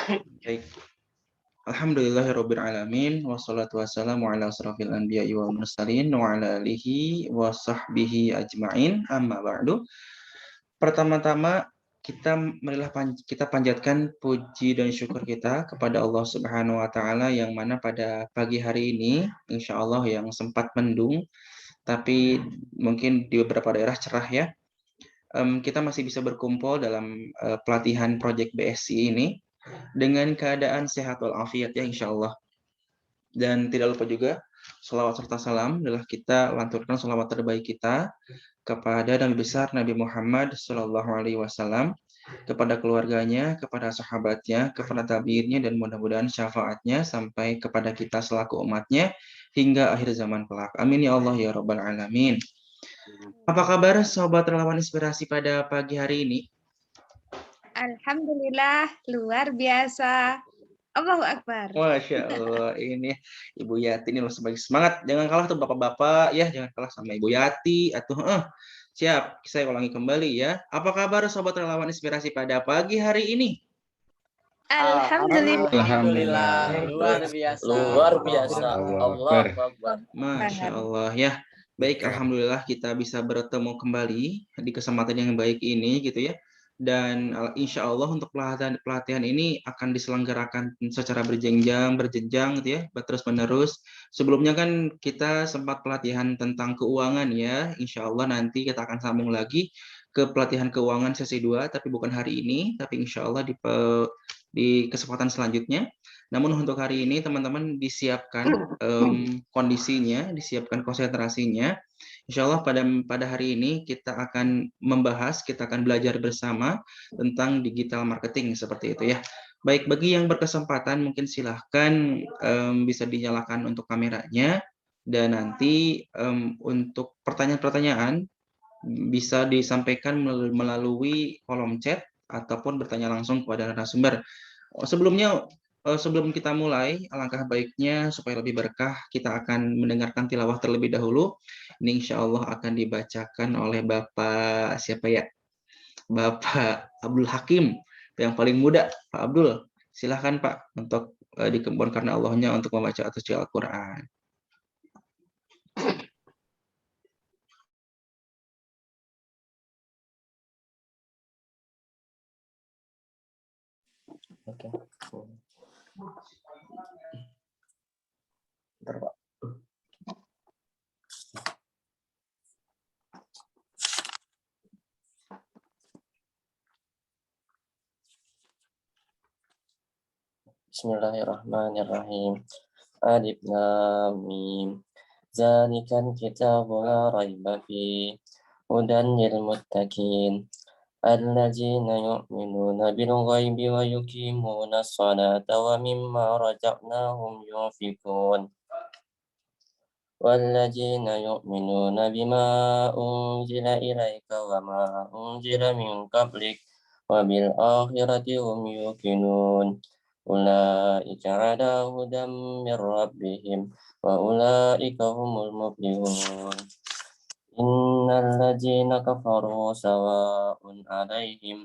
Baik. Alhamdulillahirabbil alamin wassalatu wassalamu ala asrofil anbiya'i wal mursalin wa ala alihi wa sahbihi ajmain. Amma ba'du. Pertama-tama kita panjatkan puji dan syukur kita kepada Allah Subhanahu wa taala yang mana pada pagi hari ini insyaallah yang sempat mendung tapi mungkin di beberapa daerah cerah ya. Kita masih bisa berkumpul dalam pelatihan Project BSI ini dengan keadaan sehat walafiat ya insyaallah. Dan tidak lupa juga salawat serta salam adalah kita lanturkan salawat terbaik kita kepada Nabi besar Nabi Muhammad Shallallahu Alaihi Wasallam, kepada keluarganya, kepada sahabatnya, kepada tabiinnya, dan mudah-mudahan syafaatnya sampai kepada kita selaku umatnya hingga akhir zaman kelak. Amin ya Allah ya Rabbal Alamin. Apa kabar sobat relawan inspirasi pada pagi hari ini? Alhamdulillah, luar biasa. Allahu Akbar. Masya Allah, ini Ibu Yati ini loh sebagai semangat. Jangan kalah tuh bapak-bapak ya, jangan kalah sama Ibu Yati. Siap, saya ulangi kembali ya. Apa kabar sobat relawan inspirasi pada pagi hari ini? Alhamdulillah. Alhamdulillah, luar biasa. Luar biasa. Allah Akbar. Masya Allah ya. Baik, alhamdulillah kita bisa bertemu kembali di kesempatan yang baik ini gitu ya. Dan insya Allah untuk pelatihan ini akan diselenggarakan secara berjenjang gitu ya, terus menerus. Sebelumnya kan kita sempat pelatihan tentang keuangan ya. Insya Allah nanti kita akan sambung lagi ke pelatihan keuangan sesi 2, tapi bukan hari ini, tapi insya Allah di kesempatan selanjutnya. Namun untuk hari ini teman-teman disiapkan kondisinya, disiapkan konsentrasinya. Insya Allah pada hari ini kita akan belajar bersama tentang digital marketing seperti itu ya. Baik, bagi yang berkesempatan mungkin silahkan bisa dinyalakan untuk kameranya, dan nanti untuk pertanyaan-pertanyaan bisa disampaikan melalui kolom chat ataupun bertanya langsung kepada narasumber. Sebelum kita mulai, alangkah baiknya supaya lebih berkah, kita akan mendengarkan tilawah terlebih dahulu. Ini insya Allah akan dibacakan oleh Bapak siapa ya? Bapak Abdul Hakim, yang paling muda. Pak Abdul, silahkan Pak untuk dikebun karena Allahnya untuk membaca atau Al-Quran. Oke. Bentar, Pak. Bismillahirrahmanirrahim. Alif Lam Mim. Zalikal kitabu la raiba fihi hudan lil muttaqin. الذين يؤمنون بالغيب ويقيمون الصلاة ومما رزقناهم ينفقون والذين يؤمنون بما أنزل إليك وما أنزل من قبلك وبالآخرة هم يوقنون أولئك على هدى من ربهم وأولئك هم المفلحون إن الذين كفروا سواء عليهم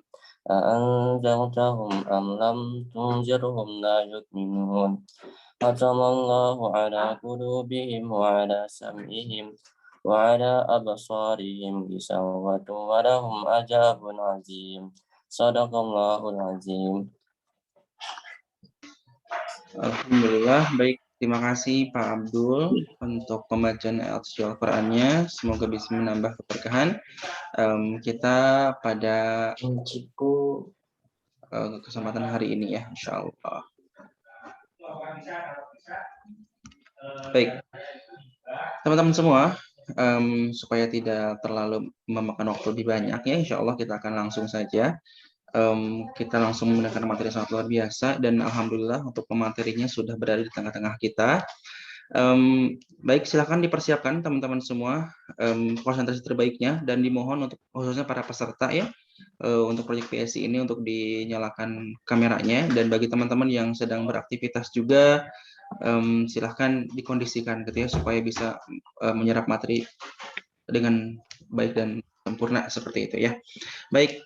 أأنذرتهم أم لم تنذرهم لا يؤمنون ختم الله على قلوبهم وعلى سمعهم وعلى أبصارهم غشاوة ولهم عذاب عظيم صدق الله العظيم. Alhamdulillah, baik. Terima kasih Pak Abdul untuk pembacaan ayat suci Al-Qurannya. Semoga bisa menambah keberkahan. Kita pada kesempatan hari ini ya, insya Allah. Baik, teman-teman semua, supaya tidak terlalu memakan waktu lebih banyak ya, insya Allah kita akan langsung saja. Kita langsung menggunakan materi sangat luar biasa, dan alhamdulillah untuk pematerinya sudah berada di tengah-tengah kita. Baik, silakan dipersiapkan teman-teman semua konsentrasi terbaiknya, dan dimohon untuk khususnya para peserta ya, untuk proyek PSI ini untuk dinyalakan kameranya, dan bagi teman-teman yang sedang beraktivitas juga silahkan dikondisikan gitu ya, supaya bisa menyerap materi dengan baik dan sempurna seperti itu ya. Baik,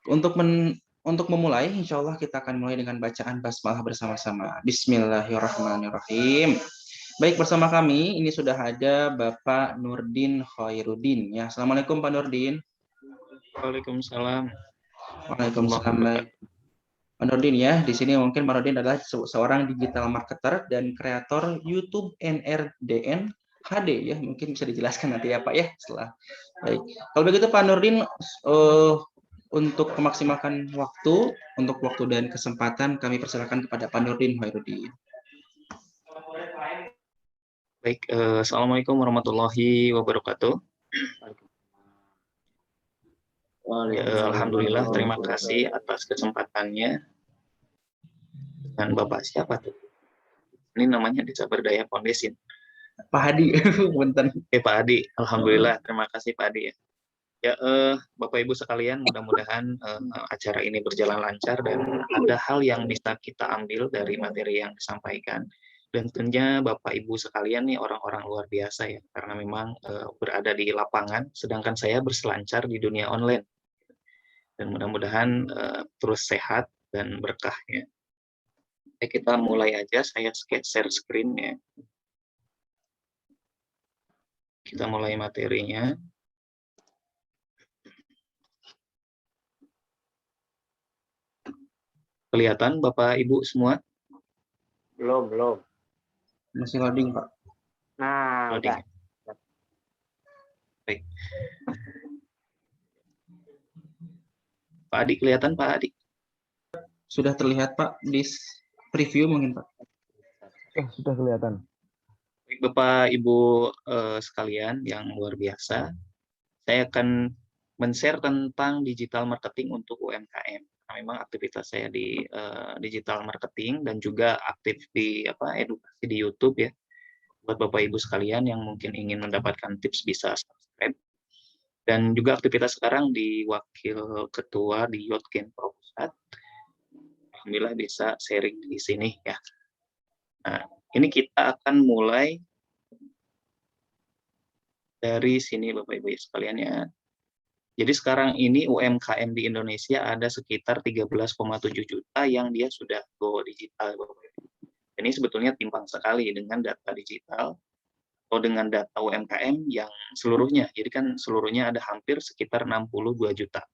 untuk untuk memulai, insya Allah kita akan mulai dengan bacaan basmalah bersama-sama. Bismillahirrahmanirrahim. Baik, bersama kami ini sudah ada Bapak Nurdin Khairuddin. Ya, Assalamualaikum Pak Nurdin. Waalaikumsalam. Waalaikumsalam. Baik. Pak Nurdin ya, di sini mungkin Pak Nurdin adalah seorang digital marketer dan kreator YouTube NRDN HD ya, mungkin bisa dijelaskan nanti ya Pak ya setelah. Baik, kalau begitu Pak Nurdin, untuk memaksimalkan waktu, untuk waktu dan kesempatan kami persilakan kepada Pak Nurdin Khairuddin. Baik, Assalamualaikum warahmatullahi wabarakatuh. Alhamdulillah, terima kasih atas kesempatannya. Dan Bapak siapa tuh? Ini namanya Desa Berdaya Foundation. Pak Hadi, punten. Oke, Pak Adi. Alhamdulillah, terima kasih Pak Adi ya. Ya, Bapak Ibu sekalian, mudah-mudahan acara ini berjalan lancar dan ada hal yang bisa kita ambil dari materi yang disampaikan. Dan tentunya Bapak Ibu sekalian nih orang-orang luar biasa ya, karena memang berada di lapangan, sedangkan saya berselancar di dunia online. Dan mudah-mudahan terus sehat dan berkah ya. Kita mulai aja, saya share screen ya. Kita mulai materinya. Kelihatan Bapak Ibu semua? Belum. Masih loading Pak. Nah, Loading. udah. Baik. Pak Adi, kelihatan Pak Adi? Sudah terlihat Pak di preview mungkin Pak. Sudah kelihatan. Baik, Bapak Ibu sekalian yang luar biasa, saya akan men-share tentang digital marketing untuk UMKM. Nah, memang aktivitas saya di digital marketing dan juga aktif di edukasi di YouTube ya. Buat Bapak Ibu sekalian yang mungkin ingin mendapatkan tips bisa subscribe. Dan juga aktivitas sekarang di Wakil Ketua di Yotkin Propusat. Alhamdulillah bisa sharing di sini ya. Nah, ini kita akan mulai dari sini Bapak Ibu sekalian ya. Jadi sekarang ini UMKM di Indonesia ada sekitar 13,7 juta yang dia sudah go digital Bapak Ibu. Ini sebetulnya timpang sekali dengan data digital atau dengan data UMKM yang seluruhnya. Jadi kan seluruhnya ada hampir sekitar 62 juta.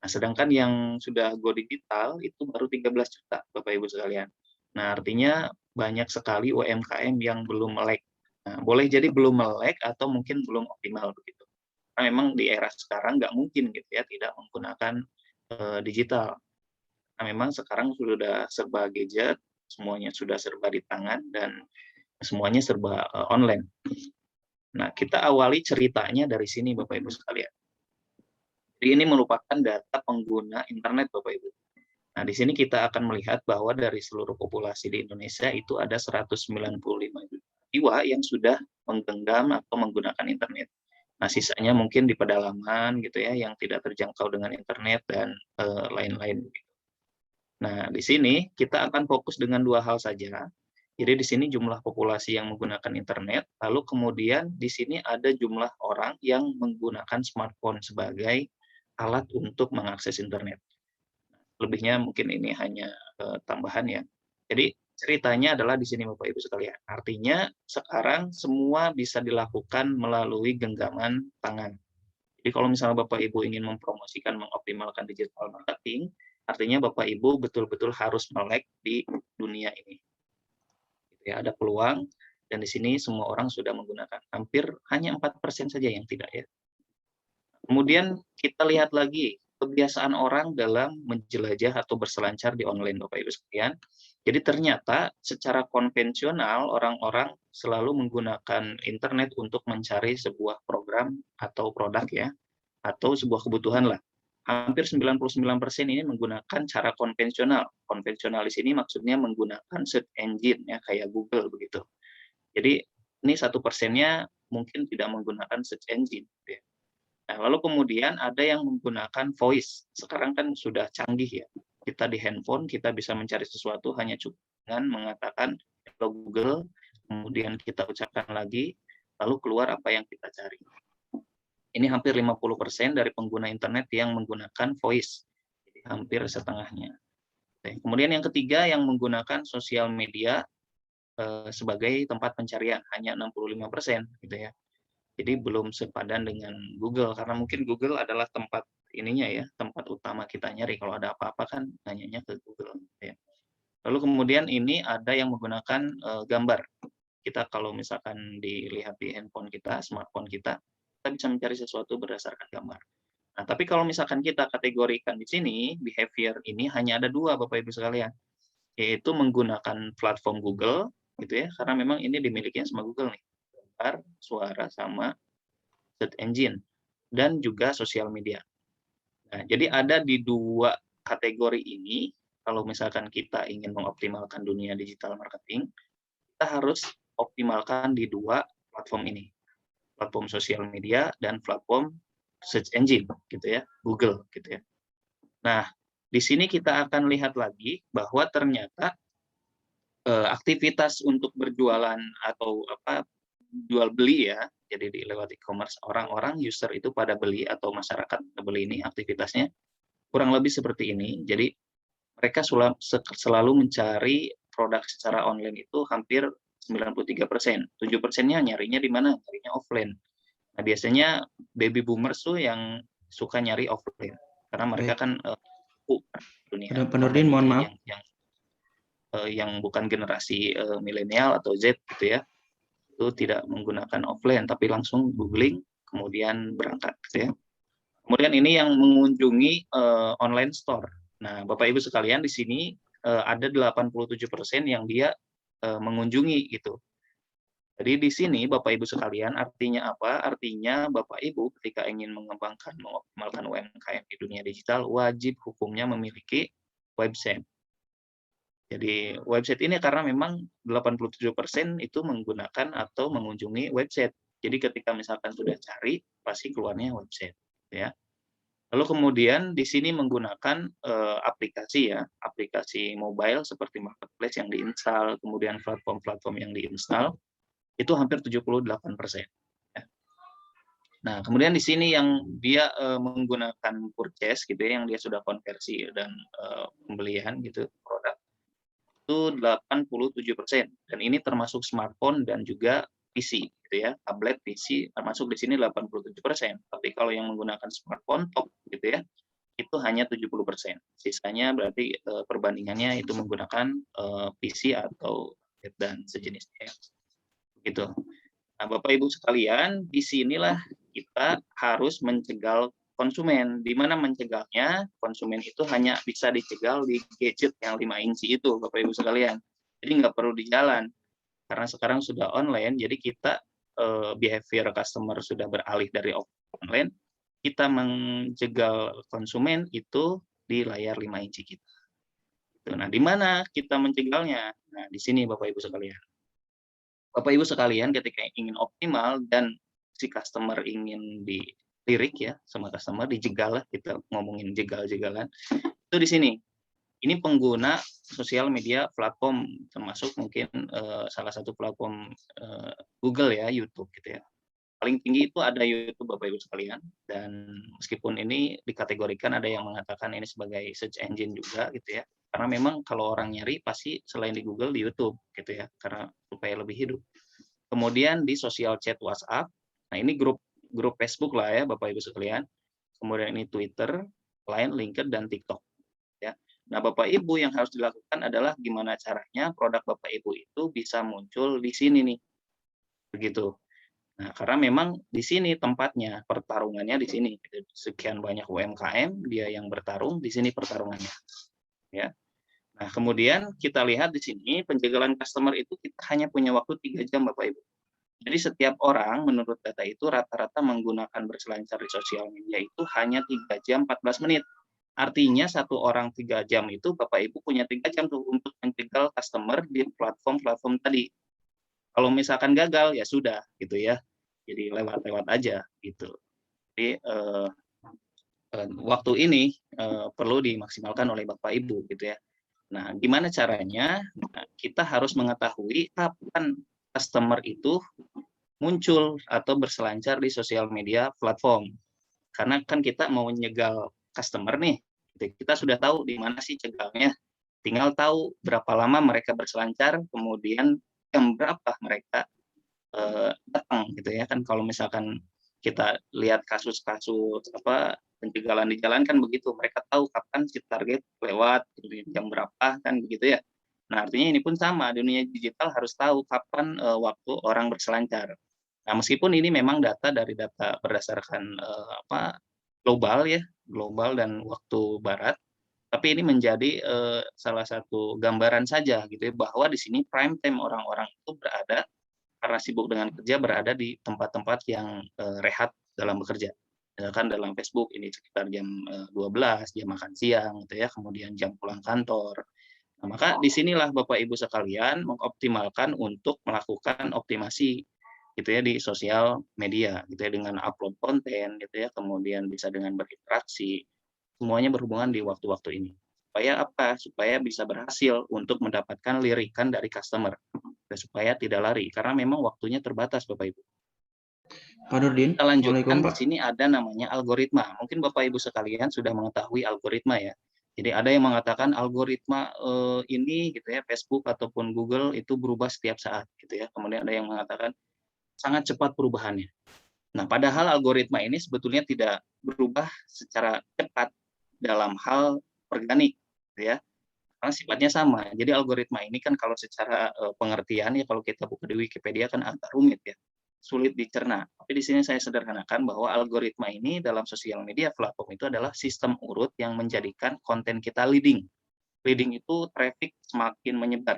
Nah, sedangkan yang sudah go digital itu baru 13 juta Bapak Ibu sekalian. Nah, artinya banyak sekali UMKM yang belum melek. Nah, boleh jadi belum melek atau mungkin belum optimal begitu. Karena memang di era sekarang nggak mungkin gitu ya tidak menggunakan digital. Nah, memang sekarang sudah serba gadget, semuanya sudah serba di tangan dan semuanya serba online. Nah, kita awali ceritanya dari sini Bapak Ibu sekalian. Jadi ini merupakan data pengguna internet Bapak Ibu. Nah, di sini kita akan melihat bahwa dari seluruh populasi di Indonesia itu ada 195 juta jiwa yang sudah menggenggam atau menggunakan internet. Nah, sisanya mungkin di pedalaman gitu ya, yang tidak terjangkau dengan internet dan lain-lain. Nah, di sini kita akan fokus dengan dua hal saja. Jadi di sini jumlah populasi yang menggunakan internet, lalu kemudian di sini ada jumlah orang yang menggunakan smartphone sebagai alat untuk mengakses internet. Lebihnya mungkin ini hanya tambahan ya. Jadi ceritanya adalah di sini Bapak Ibu sekalian. Artinya sekarang semua bisa dilakukan melalui genggaman tangan. Jadi kalau misalnya Bapak Ibu ingin mempromosikan, mengoptimalkan digital marketing, artinya Bapak Ibu betul-betul harus melek di dunia ini. Ya, ada peluang dan di sini semua orang sudah menggunakan. Hampir hanya 4% saja yang tidak ya. Kemudian kita lihat lagi kebiasaan orang dalam menjelajah atau berselancar di online Bapak Ibu sekalian. Jadi ternyata secara konvensional orang-orang selalu menggunakan internet untuk mencari sebuah program atau produk ya, atau sebuah kebutuhan lah. Hampir 99% ini menggunakan cara konvensional. Konvensional di sini maksudnya menggunakan search engine ya, kayak Google begitu. Jadi ini 1%-nya mungkin tidak menggunakan search engine. Ya. Nah, lalu kemudian ada yang menggunakan voice. Sekarang kan sudah canggih ya. Kita di handphone, kita bisa mencari sesuatu hanya cukup dengan mengatakan hello Google, kemudian kita ucapkan lagi, lalu keluar apa yang kita cari. Ini hampir 50% dari pengguna internet yang menggunakan voice. Jadi hampir setengahnya. Kemudian yang ketiga yang menggunakan sosial media sebagai tempat pencarian hanya 65% gitu ya. Jadi belum sepadan dengan Google karena mungkin Google adalah tempat ininya ya, tempat utama kita nyari kalau ada apa-apa kan nanyanya ke Google gitu ya. Lalu kemudian ini ada yang menggunakan gambar. Kita kalau misalkan dilihat di handphone kita, smartphone kita bisa mencari sesuatu berdasarkan gambar. Nah, tapi kalau misalkan kita kategorikan di sini, behavior ini hanya ada dua Bapak Ibu sekalian, yaitu menggunakan platform Google gitu ya, karena memang ini dimiliki sama Google nih, gambar, suara, sama search engine, dan juga sosial media. Nah, jadi ada di dua kategori ini, kalau misalkan kita ingin mengoptimalkan dunia digital marketing, kita harus optimalkan di dua platform ini, platform sosial media dan platform search engine, gitu ya, Google, gitu ya. Nah, di sini kita akan lihat lagi bahwa ternyata aktivitas untuk berjualan atau jual beli ya, jadi lewat e-commerce, orang-orang user itu pada beli atau masyarakat beli ini aktivitasnya kurang lebih seperti ini. Jadi mereka selalu mencari produk secara online itu hampir 93%. 7%-nya nyarinya di mana? Nyarinya offline. Nah, biasanya baby boomers tuh yang suka nyari offline karena mereka kan dunia Pak Nurdin, mohon maaf. Yang bukan generasi milenial atau Z gitu ya, itu tidak menggunakan offline tapi langsung googling kemudian berangkat gitu ya. Kemudian ini yang mengunjungi online store. Nah, Bapak Ibu sekalian di sini ada 87% yang dia mengunjungi gitu. Jadi di sini Bapak Ibu sekalian artinya apa? Artinya Bapak Ibu ketika ingin mengembangkan mengoptimalkan UMKM di dunia digital wajib hukumnya memiliki website. Jadi website ini karena memang 87% itu menggunakan atau mengunjungi website. Jadi ketika misalkan sudah cari, pasti keluarnya website. Ya. Lalu kemudian di sini menggunakan aplikasi ya, aplikasi mobile seperti marketplace yang diinstal, kemudian platform-platform yang diinstal, itu hampir 78%. Ya. Nah, kemudian di sini yang dia menggunakan purchase gitu ya, yang dia sudah konversi dan pembelian gitu produk, itu 87%, dan ini termasuk smartphone dan juga PC gitu ya, tablet, PC termasuk di sini 87%. Tapi kalau yang menggunakan smartphone top gitu ya, itu hanya 70%. Sisanya berarti perbandingannya itu menggunakan PC atau tablet dan sejenisnya. Gitu. Nah, Bapak Ibu sekalian, di sinilah kita harus mencegah konsumen. Di mana mencegalnya? Konsumen itu hanya bisa dicegal di gadget yang 5 inci itu, Bapak Ibu sekalian. Jadi nggak perlu di jalan. Karena sekarang sudah online, jadi kita behavior customer sudah beralih dari online, kita mencegal konsumen itu di layar 5 inci kita. Nah, di mana kita mencegalnya? Nah, di sini Bapak Ibu sekalian. Bapak Ibu sekalian, ketika ingin optimal dan si customer ingin dilirik ya sama customer, dijegal lah, kita ngomongin jegal-jegalan, itu di sini. Ini pengguna sosial media platform, termasuk mungkin salah satu platform Google ya, YouTube gitu ya. Paling tinggi itu ada YouTube Bapak Ibu sekalian, dan meskipun ini dikategorikan ada yang mengatakan ini sebagai search engine juga gitu ya. Karena memang kalau orang nyari pasti selain di Google di YouTube gitu ya, karena supaya lebih hidup. Kemudian di sosial chat WhatsApp, nah ini grup Facebook lah ya Bapak Ibu sekalian. Kemudian ini Twitter, Line, LinkedIn, dan TikTok. Ya. Nah Bapak Ibu yang harus dilakukan adalah gimana caranya produk Bapak Ibu itu bisa muncul di sini nih, begitu. Nah karena memang di sini tempatnya, pertarungannya di sini. Sekian banyak UMKM dia yang bertarung, di sini pertarungannya. Ya. Nah, kemudian kita lihat di sini penjagalan customer itu kita hanya punya waktu 3 jam Bapak Ibu. Jadi setiap orang menurut data itu rata-rata menggunakan berselancar di sosial media itu hanya 3 jam 14 menit. Artinya satu orang 3 jam itu Bapak Ibu punya 3 jam tuh untuk mencegal customer di platform-platform tadi. Kalau misalkan gagal ya sudah gitu ya. Jadi lewat-lewat aja gitu. Jadi waktu ini perlu dimaksimalkan oleh Bapak Ibu gitu ya. Nah, gimana caranya? Nah, kita harus mengetahui kapan customer itu muncul atau berselancar di sosial media platform. Karena kan kita mau nyegal customer nih, Kita sudah tahu di mana sih cegalnya, tinggal tahu berapa lama mereka berselancar, kemudian jam berapa mereka datang gitu ya kan. Kalau misalkan kita lihat kasus-kasus pencegahan di jalan kan begitu, mereka tahu kapan si target lewat, jam berapa kan begitu ya. Nah, artinya ini pun sama, dunia digital harus tahu kapan waktu orang berselancar. Nah, meskipun ini memang data berdasarkan global ya, global dan waktu barat, tapi ini menjadi salah satu gambaran saja gitu ya, bahwa di sini prime time orang-orang itu berada karena sibuk dengan kerja berada di tempat-tempat yang rehat dalam bekerja. Misalkan dalam Facebook ini sekitar jam 12, jam makan siang gitu ya, kemudian jam pulang kantor. Nah, maka disinilah Bapak Ibu sekalian mengoptimalkan untuk melakukan optimasi gitu ya di sosial media gitu ya, dengan upload konten gitu ya, kemudian bisa dengan berinteraksi, semuanya berhubungan di waktu-waktu ini. Supaya apa? Supaya bisa berhasil untuk mendapatkan lirikan dari customer, dan supaya tidak lari karena memang waktunya terbatas Bapak Ibu. Pak Nurdin, Kita lanjutkan, Assalamualaikum di Pak. sini ada namanya algoritma. Mungkin Bapak Ibu sekalian sudah mengetahui algoritma ya. Jadi ada yang mengatakan algoritma ini gitu ya, Facebook ataupun Google itu berubah setiap saat gitu ya. Kemudian ada yang mengatakan sangat cepat perubahannya. Nah, padahal algoritma ini sebetulnya tidak berubah secara cepat dalam hal organik gitu ya. Karena sifatnya sama. Jadi algoritma ini kan kalau secara pengertian ya, kalau kita buka di Wikipedia kan agak rumit ya, sulit dicerna. Tapi di sini saya sederhanakan bahwa algoritma ini dalam sosial media platform itu adalah sistem urut yang menjadikan konten kita leading. Leading itu traffic semakin menyebar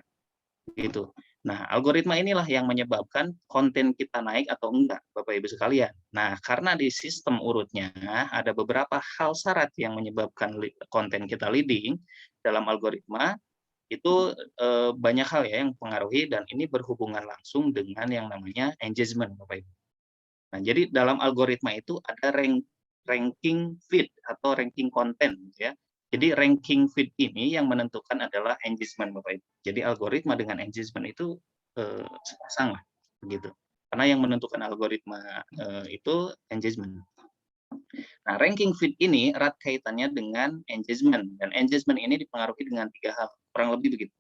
gitu. Nah, algoritma inilah yang menyebabkan konten kita naik atau enggak, Bapak Ibu sekalian. Nah, karena di sistem urutnya ada beberapa hal syarat yang menyebabkan konten kita leading dalam algoritma, itu banyak hal ya yang mempengaruhi, dan ini berhubungan langsung dengan yang namanya engagement, Bapak Ibu. Nah, jadi dalam algoritma itu ada ranking feed atau ranking konten gitu ya. Jadi ranking feed ini yang menentukan adalah engagement Bapak Ibu. Jadi algoritma dengan engagement itu sepasang lah begitu. Karena yang menentukan algoritma itu engagement. Nah, ranking feed ini erat kaitannya dengan engagement, dan engagement ini dipengaruhi dengan 3 hal, kurang lebih begitu.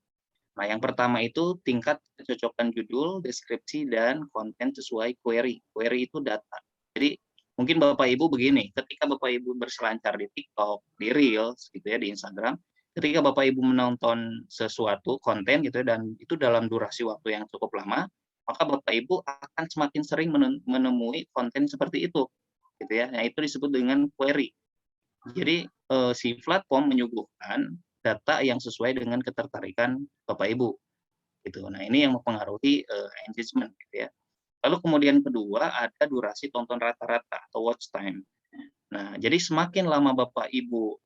Nah, yang pertama itu tingkat kecocokan judul, deskripsi, dan konten sesuai query. Query itu data. Jadi mungkin Bapak Ibu begini, ketika Bapak Ibu berselancar di TikTok, di Reels gitu ya, di Instagram, ketika Bapak Ibu menonton sesuatu konten gitu ya, dan itu dalam durasi waktu yang cukup lama, maka Bapak Ibu akan semakin sering menemui konten seperti itu gitu ya. Nah, itu disebut dengan query. Jadi si platform menyuguhkan data yang sesuai dengan ketertarikan Bapak Ibu gitu. Nah, ini yang mempengaruhi engagement gitu ya. Lalu kemudian kedua ada durasi tonton rata-rata atau watch time. Nah, jadi semakin lama Bapak Ibu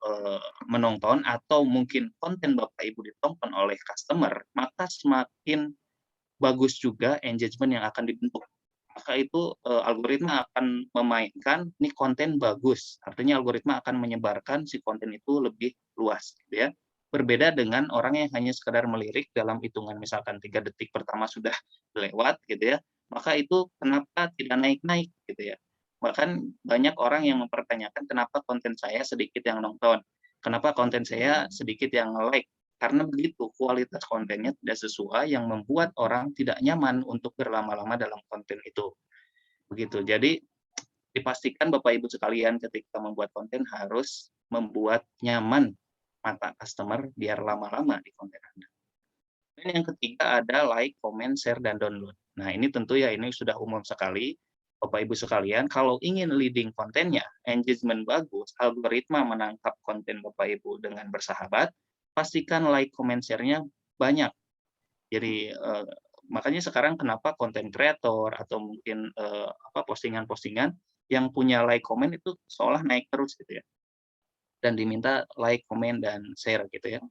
menonton atau mungkin konten Bapak Ibu ditonton oleh customer, maka semakin bagus juga engagement yang akan dibentuk. Maka itu algoritma akan memainkan nih konten bagus. Artinya algoritma akan menyebarkan si konten itu lebih luas gitu ya. Berbeda dengan orang yang hanya sekedar melirik dalam hitungan misalkan 3 detik pertama sudah lewat gitu ya. Maka itu kenapa tidak naik-naik gitu ya. Bahkan banyak orang yang mempertanyakan kenapa konten saya sedikit yang nonton. Kenapa konten saya sedikit yang like. Karena begitu, kualitas kontennya tidak sesuai yang membuat orang tidak nyaman untuk berlama-lama dalam konten itu. Begitu. Jadi dipastikan Bapak Ibu sekalian ketika membuat konten harus membuat nyaman mata customer biar lama-lama di konten Anda. Dan yang ketiga ada like, comment, share, dan download. Nah, ini tentu ya ini sudah umum sekali. Bapak Ibu sekalian, kalau ingin leading kontennya, engagement bagus, algoritma menangkap konten Bapak Ibu dengan bersahabat, pastikan like, comment, share-nya banyak. Jadi makanya sekarang kenapa konten kreator atau mungkin postingan-postingan yang punya like, comment itu seolah naik terus gitu ya. Dan diminta like, comment, dan share gitu ya.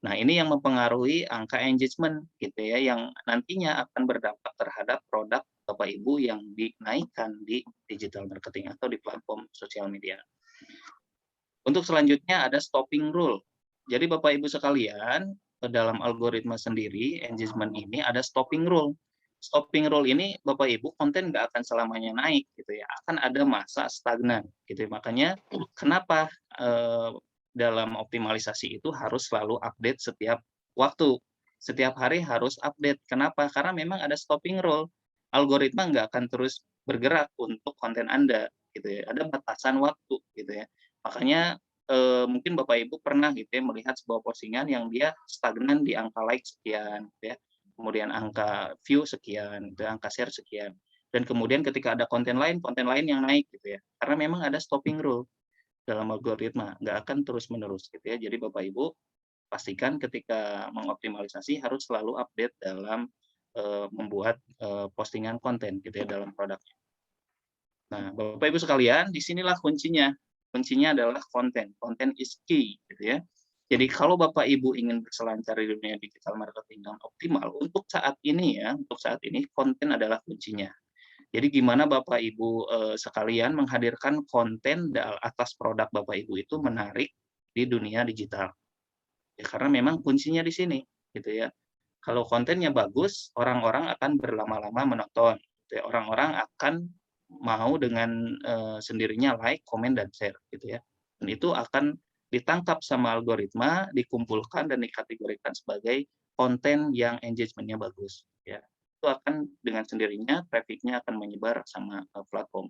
Nah, ini yang mempengaruhi angka engagement gitu ya, yang nantinya akan berdampak terhadap produk Bapak Ibu yang dinaikkan di digital marketing atau di platform sosial media. Untuk selanjutnya ada stopping rule. Jadi Bapak Ibu sekalian, dalam algoritma sendiri, engagement ini ada stopping rule. Stopping rule ini Bapak Ibu konten nggak akan selamanya naik gitu ya, akan ada masa stagnan gitu ya. Makanya kenapa dalam optimalisasi itu harus selalu update setiap waktu. Setiap hari harus update. Kenapa? Karena memang ada stopping rule. Algoritma nggak akan terus bergerak untuk konten Anda, gitu ya. Ada batasan waktu, gitu ya. Makanya mungkin Bapak Ibu pernah gitu ya melihat sebuah postingan yang dia stagnan di angka like sekian, gitu ya. Kemudian angka view sekian, gitu, angka share sekian. Dan kemudian ketika ada konten lain yang naik, gitu ya. Karena memang ada stopping rule dalam algoritma, nggak akan terus-menerus, gitu ya. Jadi Bapak Ibu pastikan ketika mengoptimalisasi harus selalu update dalam membuat postingan konten gitu ya dalam produknya. Nah, Bapak Ibu sekalian, disinilah kuncinya. Kuncinya adalah konten. Konten is key, gitu ya. Jadi kalau Bapak Ibu ingin berselancar di dunia digital marketing dengan optimal, untuk saat ini konten adalah kuncinya. Jadi gimana Bapak Ibu sekalian menghadirkan konten atas produk Bapak Ibu itu menarik di dunia digital. Ya, karena memang kuncinya di sini, gitu ya. Kalau kontennya bagus, orang-orang akan berlama-lama menonton. Gitu ya. Orang-orang akan mau dengan sendirinya like, komen, dan share, gitu ya. Dan itu akan ditangkap sama algoritma, dikumpulkan dan dikategorikan sebagai konten yang engagement-nya bagus. Ya. Itu akan dengan sendirinya traffic-nya akan menyebar sama platform.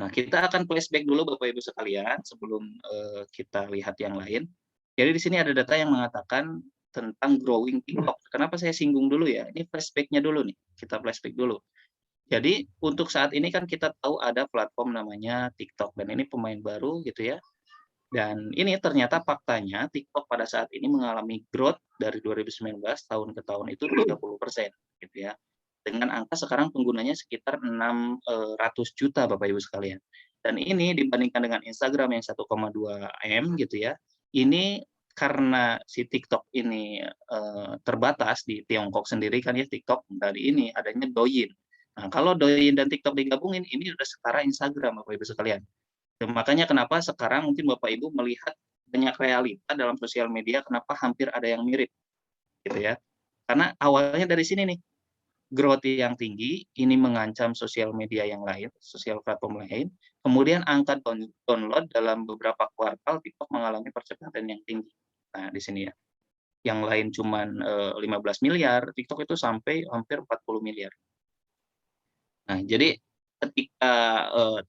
Nah, kita akan flashback dulu Bapak Ibu sekalian sebelum kita lihat yang lain. Jadi di sini ada data yang mengatakan tentang growing TikTok. Kenapa saya singgung dulu ya? Ini flashback-nya dulu nih. Kita flashback dulu. Jadi untuk saat ini kan kita tahu ada platform namanya TikTok dan ini pemain baru gitu ya. Dan ini ternyata faktanya TikTok pada saat ini mengalami growth dari 2019 tahun ke tahun itu 30% gitu ya. Dengan angka sekarang penggunanya sekitar 600 juta Bapak Ibu sekalian. Dan ini dibandingkan dengan Instagram yang 1,2 M gitu ya. Ini karena si TikTok ini terbatas di Tiongkok sendiri kan ya, TikTok dari ini adanya Douyin. Nah, kalau Douyin dan TikTok digabungin ini udah setara Instagram Bapak Ibu sekalian. Dan makanya kenapa sekarang mungkin Bapak Ibu melihat banyak realita dalam sosial media kenapa hampir ada yang mirip gitu ya. Karena awalnya dari sini nih. Growth yang tinggi ini mengancam sosial media yang lain, sosial platform lain. Kemudian angka download dalam beberapa kuartal TikTok mengalami percepatan yang tinggi. Nah, di sini ya. Yang lain cuman 15 miliar, TikTok itu sampai hampir 40 miliar. Nah, jadi ketika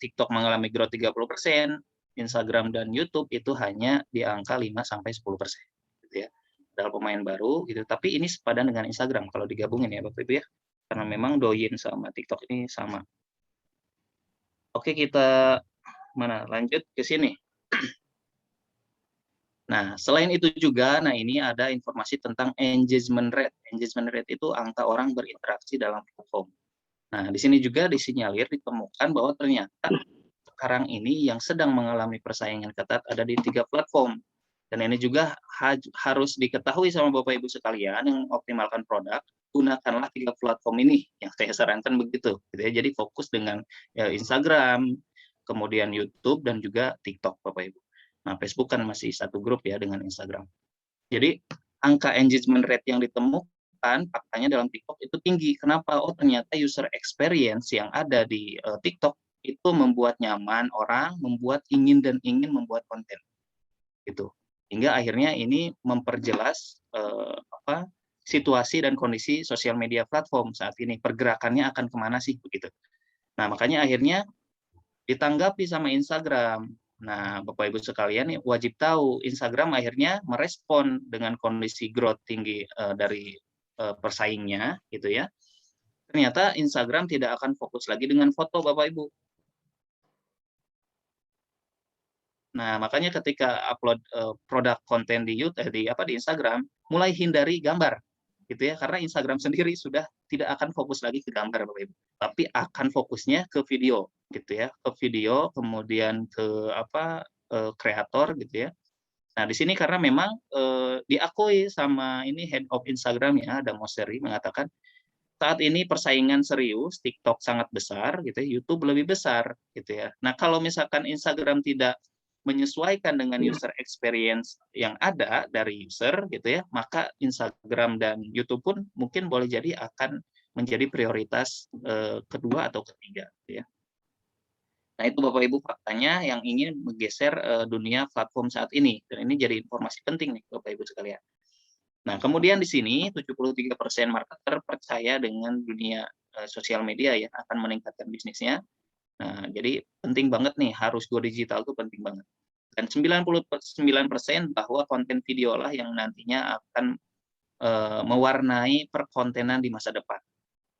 TikTok mengalami growth 30%, Instagram dan YouTube itu hanya di angka 5 sampai 10%, gitu ya. Adalah pemain baru gitu, tapi ini sepadan dengan Instagram kalau digabungin ya Bapak Ibu ya. Karena memang Douyin sama TikTok ini sama. Oke, kita lanjut ke sini. Nah, selain itu juga, nah ini ada informasi tentang engagement rate. Engagement rate itu angka orang berinteraksi dalam platform. Nah, di sini juga disinyalir, ditemukan bahwa ternyata sekarang ini yang sedang mengalami persaingan ketat ada di 3 platform. Dan ini juga harus diketahui sama Bapak Ibu sekalian yang optimalkan produk, gunakanlah 3 platform ini yang saya sarankan begitu. Gitu ya. Jadi fokus dengan Instagram, kemudian YouTube dan juga TikTok Bapak Ibu. Nah, Facebook kan masih satu grup ya dengan Instagram. Jadi angka engagement rate yang ditemukan faktanya dalam TikTok itu tinggi. Kenapa? Oh, ternyata user experience yang ada di TikTok itu membuat nyaman orang, membuat ingin membuat konten. Gitu. Hingga akhirnya ini memperjelas situasi dan kondisi sosial media platform saat ini. Pergerakannya akan kemana sih begitu. Nah, makanya akhirnya ditanggapi sama Instagram. Nah, Bapak Ibu sekalian wajib tahu Instagram akhirnya merespon dengan kondisi growth tinggi dari persaingnya gitu ya. Ternyata Instagram tidak akan fokus lagi dengan foto Bapak Ibu. Nah, makanya ketika upload produk konten di YouTube di Instagram, mulai hindari gambar gitu ya, karena Instagram sendiri sudah tidak akan fokus lagi ke gambar Bapak Ibu, tapi akan fokusnya ke video gitu ya, ke video kemudian ke kreator gitu ya. Nah, di sini karena memang diakui sama ini head of Instagram ya, ada Mosseri mengatakan saat ini persaingan serius, TikTok sangat besar gitu ya, YouTube lebih besar gitu ya. Nah, kalau misalkan Instagram tidak menyesuaikan dengan user experience yang ada dari user gitu ya, maka Instagram dan YouTube pun mungkin boleh jadi akan menjadi prioritas kedua atau ketiga gitu ya. Nah, itu Bapak Ibu faktanya yang ingin menggeser dunia platform saat ini. Dan ini jadi informasi penting nih Bapak Ibu sekalian. Nah, kemudian di sini 73% marketer percaya dengan dunia sosial media ya akan meningkatkan bisnisnya. Nah, jadi penting banget nih harus go digital itu penting banget. Dan 99% bahwa konten video lah yang nantinya akan mewarnai perkontenan di masa depan.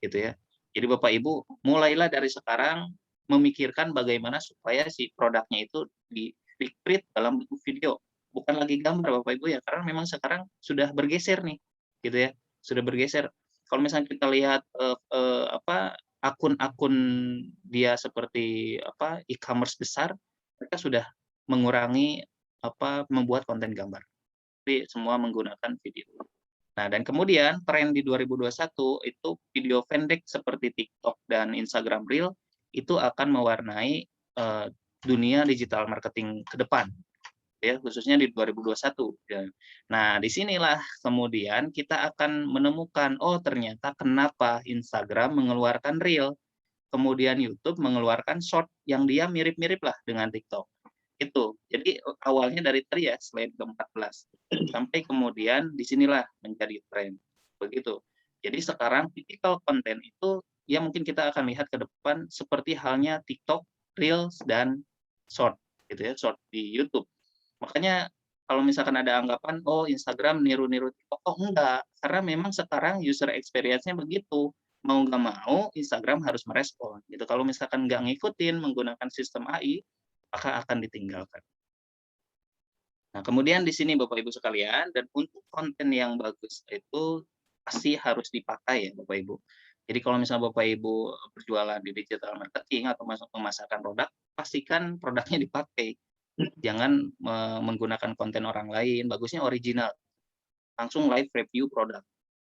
Gitu ya. Jadi Bapak Ibu mulailah dari sekarang memikirkan bagaimana supaya si produknya itu di-create dalam bentuk video, bukan lagi gambar Bapak Ibu ya, karena memang sekarang sudah bergeser nih, gitu ya, sudah bergeser. Kalau misalnya kita lihat akun-akun dia seperti e-commerce besar, mereka sudah mengurangi membuat konten gambar, tapi semua menggunakan video. Nah, dan kemudian tren di 2021 itu video pendek seperti TikTok dan Instagram Reel itu akan mewarnai dunia digital marketing ke depan, ya, khususnya di 2021. Ya. Nah, disinilah kemudian kita akan menemukan, oh ternyata kenapa Instagram mengeluarkan Reel, kemudian YouTube mengeluarkan Short yang dia mirip-mirip lah dengan TikTok. Itu. Jadi awalnya dari tadi ya, slide ke-14. Sampai kemudian disinilah menjadi tren. Begitu. Jadi sekarang tipikal konten itu ya mungkin kita akan lihat ke depan seperti halnya TikTok, Reels, dan Short. Gitu ya, Short di YouTube. Makanya kalau misalkan ada anggapan, oh Instagram niru-niru TikTok, oh enggak. Karena memang sekarang user experience-nya begitu. Mau nggak mau, Instagram harus merespon. Gitu. Kalau misalkan nggak ngikutin menggunakan sistem AI, maka akan ditinggalkan. Nah, kemudian di sini Bapak Ibu sekalian, dan untuk konten yang bagus itu pasti harus dipakai ya Bapak Ibu. Jadi kalau misalnya Bapak Ibu berjualan di digital marketing atau memasarkan produk, pastikan produknya dipakai. Jangan menggunakan konten orang lain, bagusnya original. Langsung live review produk.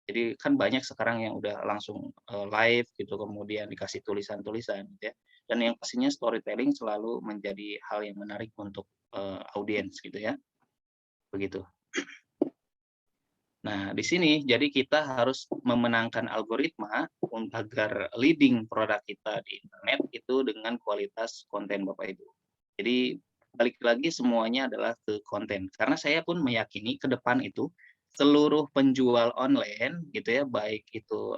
Jadi kan banyak sekarang yang udah langsung live gitu, kemudian dikasih tulisan-tulisan gitu ya. Dan yang pastinya storytelling selalu menjadi hal yang menarik untuk audiens gitu ya. Begitu. Nah, di sini jadi kita harus memenangkan algoritma agar leading produk kita di internet itu dengan kualitas konten Bapak Ibu. Jadi balik lagi semuanya adalah ke konten. Karena saya pun meyakini ke depan itu seluruh penjual online gitu ya, baik itu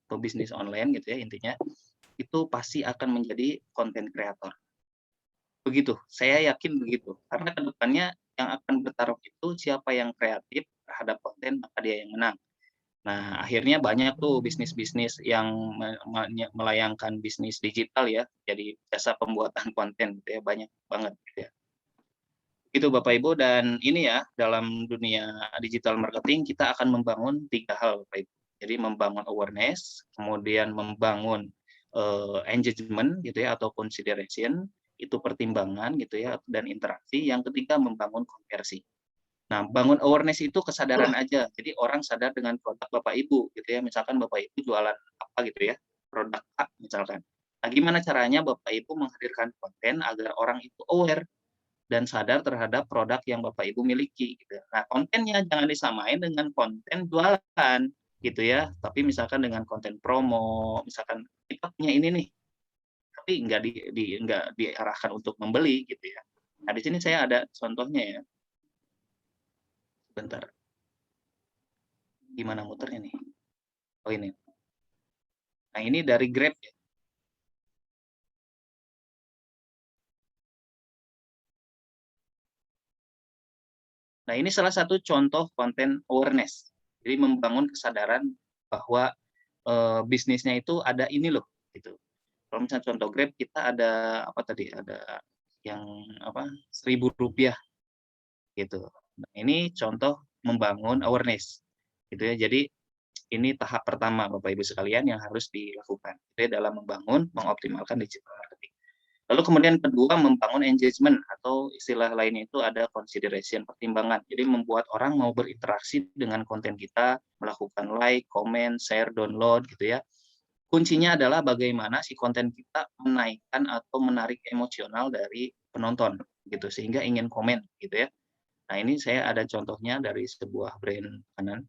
pebisnis online gitu ya intinya, itu pasti akan menjadi konten kreator. Begitu, saya yakin begitu. Karena ke depannya yang akan bertarung itu siapa yang kreatif terhadap konten, maka dia yang menang. Nah, akhirnya banyak tuh bisnis-bisnis yang melayangkan bisnis digital ya, jadi jasa pembuatan konten gitu ya, banyak banget gitu ya. Itu Bapak Ibu, dan ini ya dalam dunia digital marketing kita akan membangun 3 hal Bapak Ibu. Jadi membangun awareness, kemudian membangun engagement gitu ya atau consideration, itu pertimbangan gitu ya, dan interaksi. Yang ketiga membangun konversi. Nah, bangun awareness itu kesadaran aja. Jadi orang sadar dengan produk Bapak Ibu gitu ya. Misalkan Bapak Ibu jualan apa gitu ya, produk A misalkan. Nah, gimana caranya Bapak Ibu menghadirkan konten agar orang itu aware dan sadar terhadap produk yang Bapak Ibu miliki gitu. Nah, kontennya jangan disamain dengan konten jualan gitu ya. Tapi misalkan dengan konten promo, misalkan kita punya ini nih, tapi nggak diarahkan untuk membeli gitu ya. Nah, di sini saya ada contohnya ya. Bentar. Gimana muternya nih? Oh ini. Nah, ini dari Grab ya. Nah, ini salah satu contoh konten awareness. Jadi membangun kesadaran bahwa bisnisnya itu ada ini loh gitu. Kalau misalnya contoh Grab, kita ada apa tadi? Ada yang apa? Rp1.000 gitu. Nah, ini contoh membangun awareness gitu ya. Jadi ini tahap pertama Bapak Ibu sekalian yang harus dilakukan gitu ya, dalam membangun, mengoptimalkan digital marketing. Lalu kemudian kedua, membangun engagement atau istilah lainnya itu ada consideration, pertimbangan. Jadi membuat orang mau berinteraksi dengan konten kita, melakukan like, comment, share, download gitu ya. Kuncinya adalah bagaimana si konten kita menaikkan atau menarik emosional dari penonton gitu sehingga ingin komen gitu ya. Nah, ini saya ada contohnya dari sebuah brand makanan.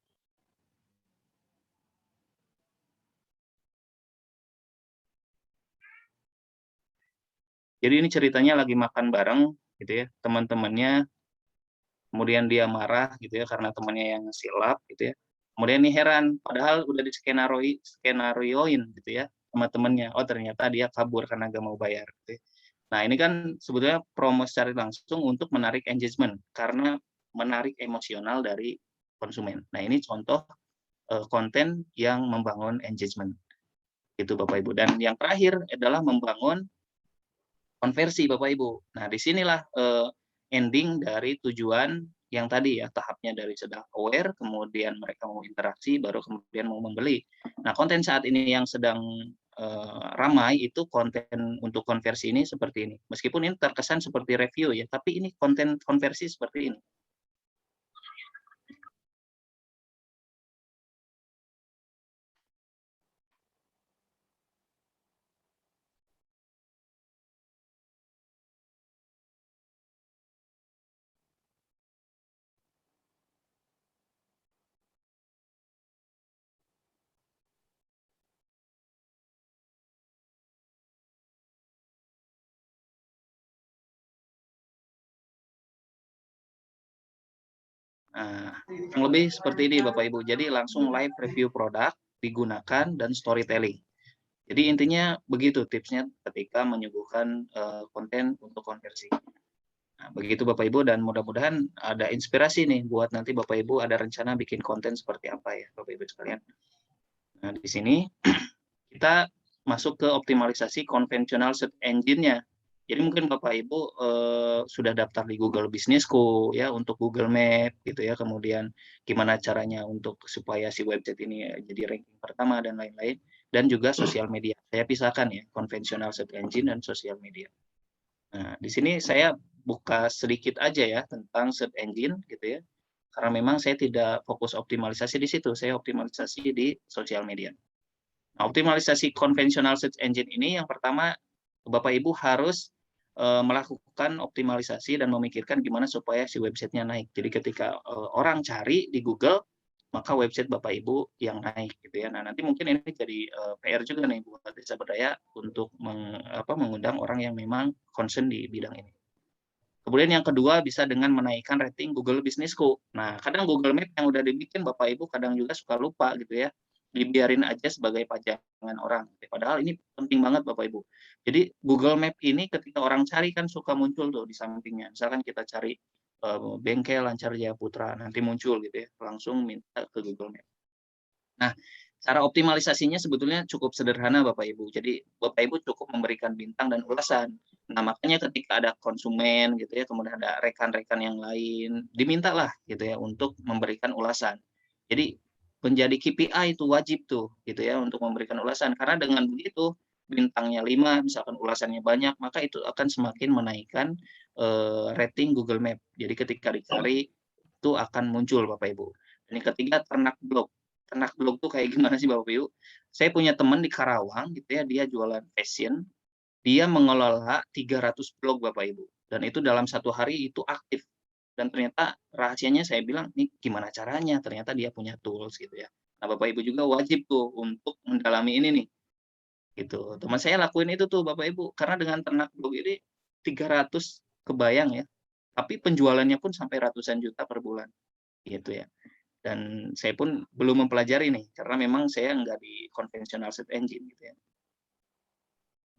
Jadi ini ceritanya lagi makan bareng gitu ya, teman-temannya, kemudian dia marah gitu ya karena temannya yang silap gitu ya. Kemudian ini heran, padahal udah skenarioin gitu ya sama temennya. Oh ternyata dia kabur karena gak mau bayar. Gitu ya. Nah ini kan sebetulnya promo secara langsung untuk menarik engagement karena menarik emosional dari konsumen. Nah ini contoh konten yang membangun engagement. Itu Bapak Ibu. Dan yang terakhir adalah membangun konversi Bapak Ibu. Nah disinilah ending dari tujuan yang tadi ya, tahapnya dari sedang aware, kemudian mereka mau interaksi, baru kemudian mau membeli. Nah, konten saat ini yang sedang ramai itu konten untuk konversi ini seperti ini. Meskipun ini terkesan seperti review ya, tapi ini konten konversi seperti ini. Nah, yang lebih seperti ini Bapak Ibu. Jadi langsung live review produk digunakan dan storytelling. Jadi intinya begitu tipsnya ketika menyuguhkan konten untuk konversi. Nah, begitu Bapak Ibu, dan mudah-mudahan ada inspirasi nih buat nanti Bapak Ibu ada rencana bikin konten seperti apa ya Bapak Ibu sekalian. Nah, di sini kita masuk ke optimalisasi konvensional search engine-nya. Jadi mungkin Bapak Ibu sudah daftar di Google Businessku ya untuk Google Map gitu ya, kemudian gimana caranya untuk supaya si website ini jadi ranking pertama dan lain-lain, dan juga sosial media. Saya pisahkan ya, konvensional search engine dan sosial media. Nah, di sini saya buka sedikit aja ya tentang search engine gitu ya. Karena memang saya tidak fokus optimalisasi di situ, saya optimalisasi di sosial media. Nah, optimalisasi konvensional search engine ini yang pertama Bapak Ibu harus melakukan optimalisasi dan memikirkan gimana supaya si websitenya naik. Jadi ketika orang cari di Google, maka website Bapak Ibu yang naik gitu ya. Nah, nanti mungkin ini jadi PR juga nih buat Desa Berdaya untuk mengundang orang yang memang concern di bidang ini. Kemudian yang kedua bisa dengan menaikkan rating Google Businessku. Nah, kadang Google Map yang udah dibikin Bapak Ibu kadang juga suka lupa gitu ya. Dibiarin aja sebagai pajangan orang. Padahal ini penting banget Bapak Ibu. Jadi Google Map ini ketika orang cari kan suka muncul tuh di sampingnya. Misalkan kita cari bengkel Lancar Jaya Putra, nanti muncul gitu ya. Langsung minta ke Google Map. Nah, cara optimalisasinya sebetulnya cukup sederhana Bapak Ibu. Jadi Bapak Ibu cukup memberikan bintang dan ulasan. Nah, makanya ketika ada konsumen gitu ya, kemudian ada rekan-rekan yang lain, dimintalah gitu ya untuk memberikan ulasan. Jadi menjadi KPI itu wajib tuh gitu ya untuk memberikan ulasan, karena dengan begitu bintangnya 5, misalkan ulasannya banyak, maka itu akan semakin menaikkan rating Google Map. Jadi ketika dicari itu akan muncul Bapak Ibu. Dan yang ketiga, ternak blog. Ternak blog tuh kayak gimana sih Bapak Ibu? Saya punya teman di Karawang gitu ya, dia jualan fashion. Dia mengelola 300 blog Bapak Ibu. Dan itu dalam satu hari itu aktif. Dan ternyata rahasianya saya bilang, nih gimana caranya? Ternyata dia punya tools gitu ya. Nah Bapak Ibu juga wajib tuh untuk mendalami ini nih. Gitu. Teman saya lakuin itu tuh Bapak Ibu. Karena dengan ternak blog ini 300 kebayang ya. Tapi penjualannya pun sampai ratusan juta per bulan. Gitu ya. Dan saya pun belum mempelajari nih, karena memang saya nggak di konvensional search engine gitu ya.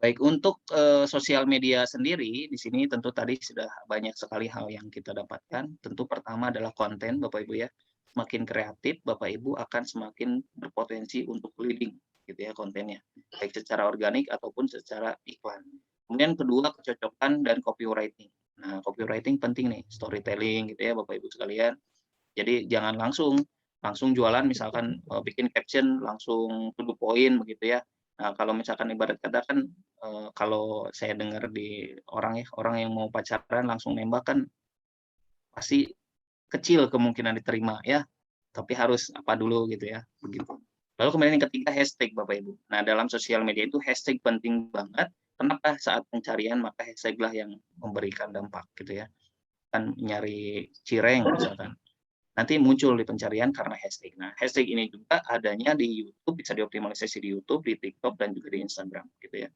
Baik, untuk sosial media sendiri, di sini tentu tadi sudah banyak sekali hal yang kita dapatkan. Tentu pertama adalah konten, Bapak Ibu ya. Semakin kreatif, Bapak Ibu akan semakin berpotensi untuk leading gitu ya kontennya, baik secara organik ataupun secara iklan. Kemudian kedua, kecocokan dan copywriting. Nah, copywriting penting nih, storytelling gitu ya Bapak Ibu sekalian. Jadi jangan langsung jualan, misalkan bikin caption langsung to the point begitu ya. Nah, kalau misalkan ibarat kata kan kalau saya dengar di orang yang mau pacaran langsung nembak kan pasti kecil kemungkinan diterima ya. Tapi harus apa dulu gitu ya, begitu. Lalu kemudian yang ketiga, hashtag Bapak Ibu. Nah, dalam sosial media itu hashtag penting banget. Kenapa? Saat pencarian maka hashtag lah yang memberikan dampak gitu ya. Kan nyari cireng misalkan, nanti muncul di pencarian karena hashtag. Nah, hashtag ini juga adanya di YouTube, bisa dioptimalisasi di YouTube, di TikTok, dan juga di Instagram, gitu ya.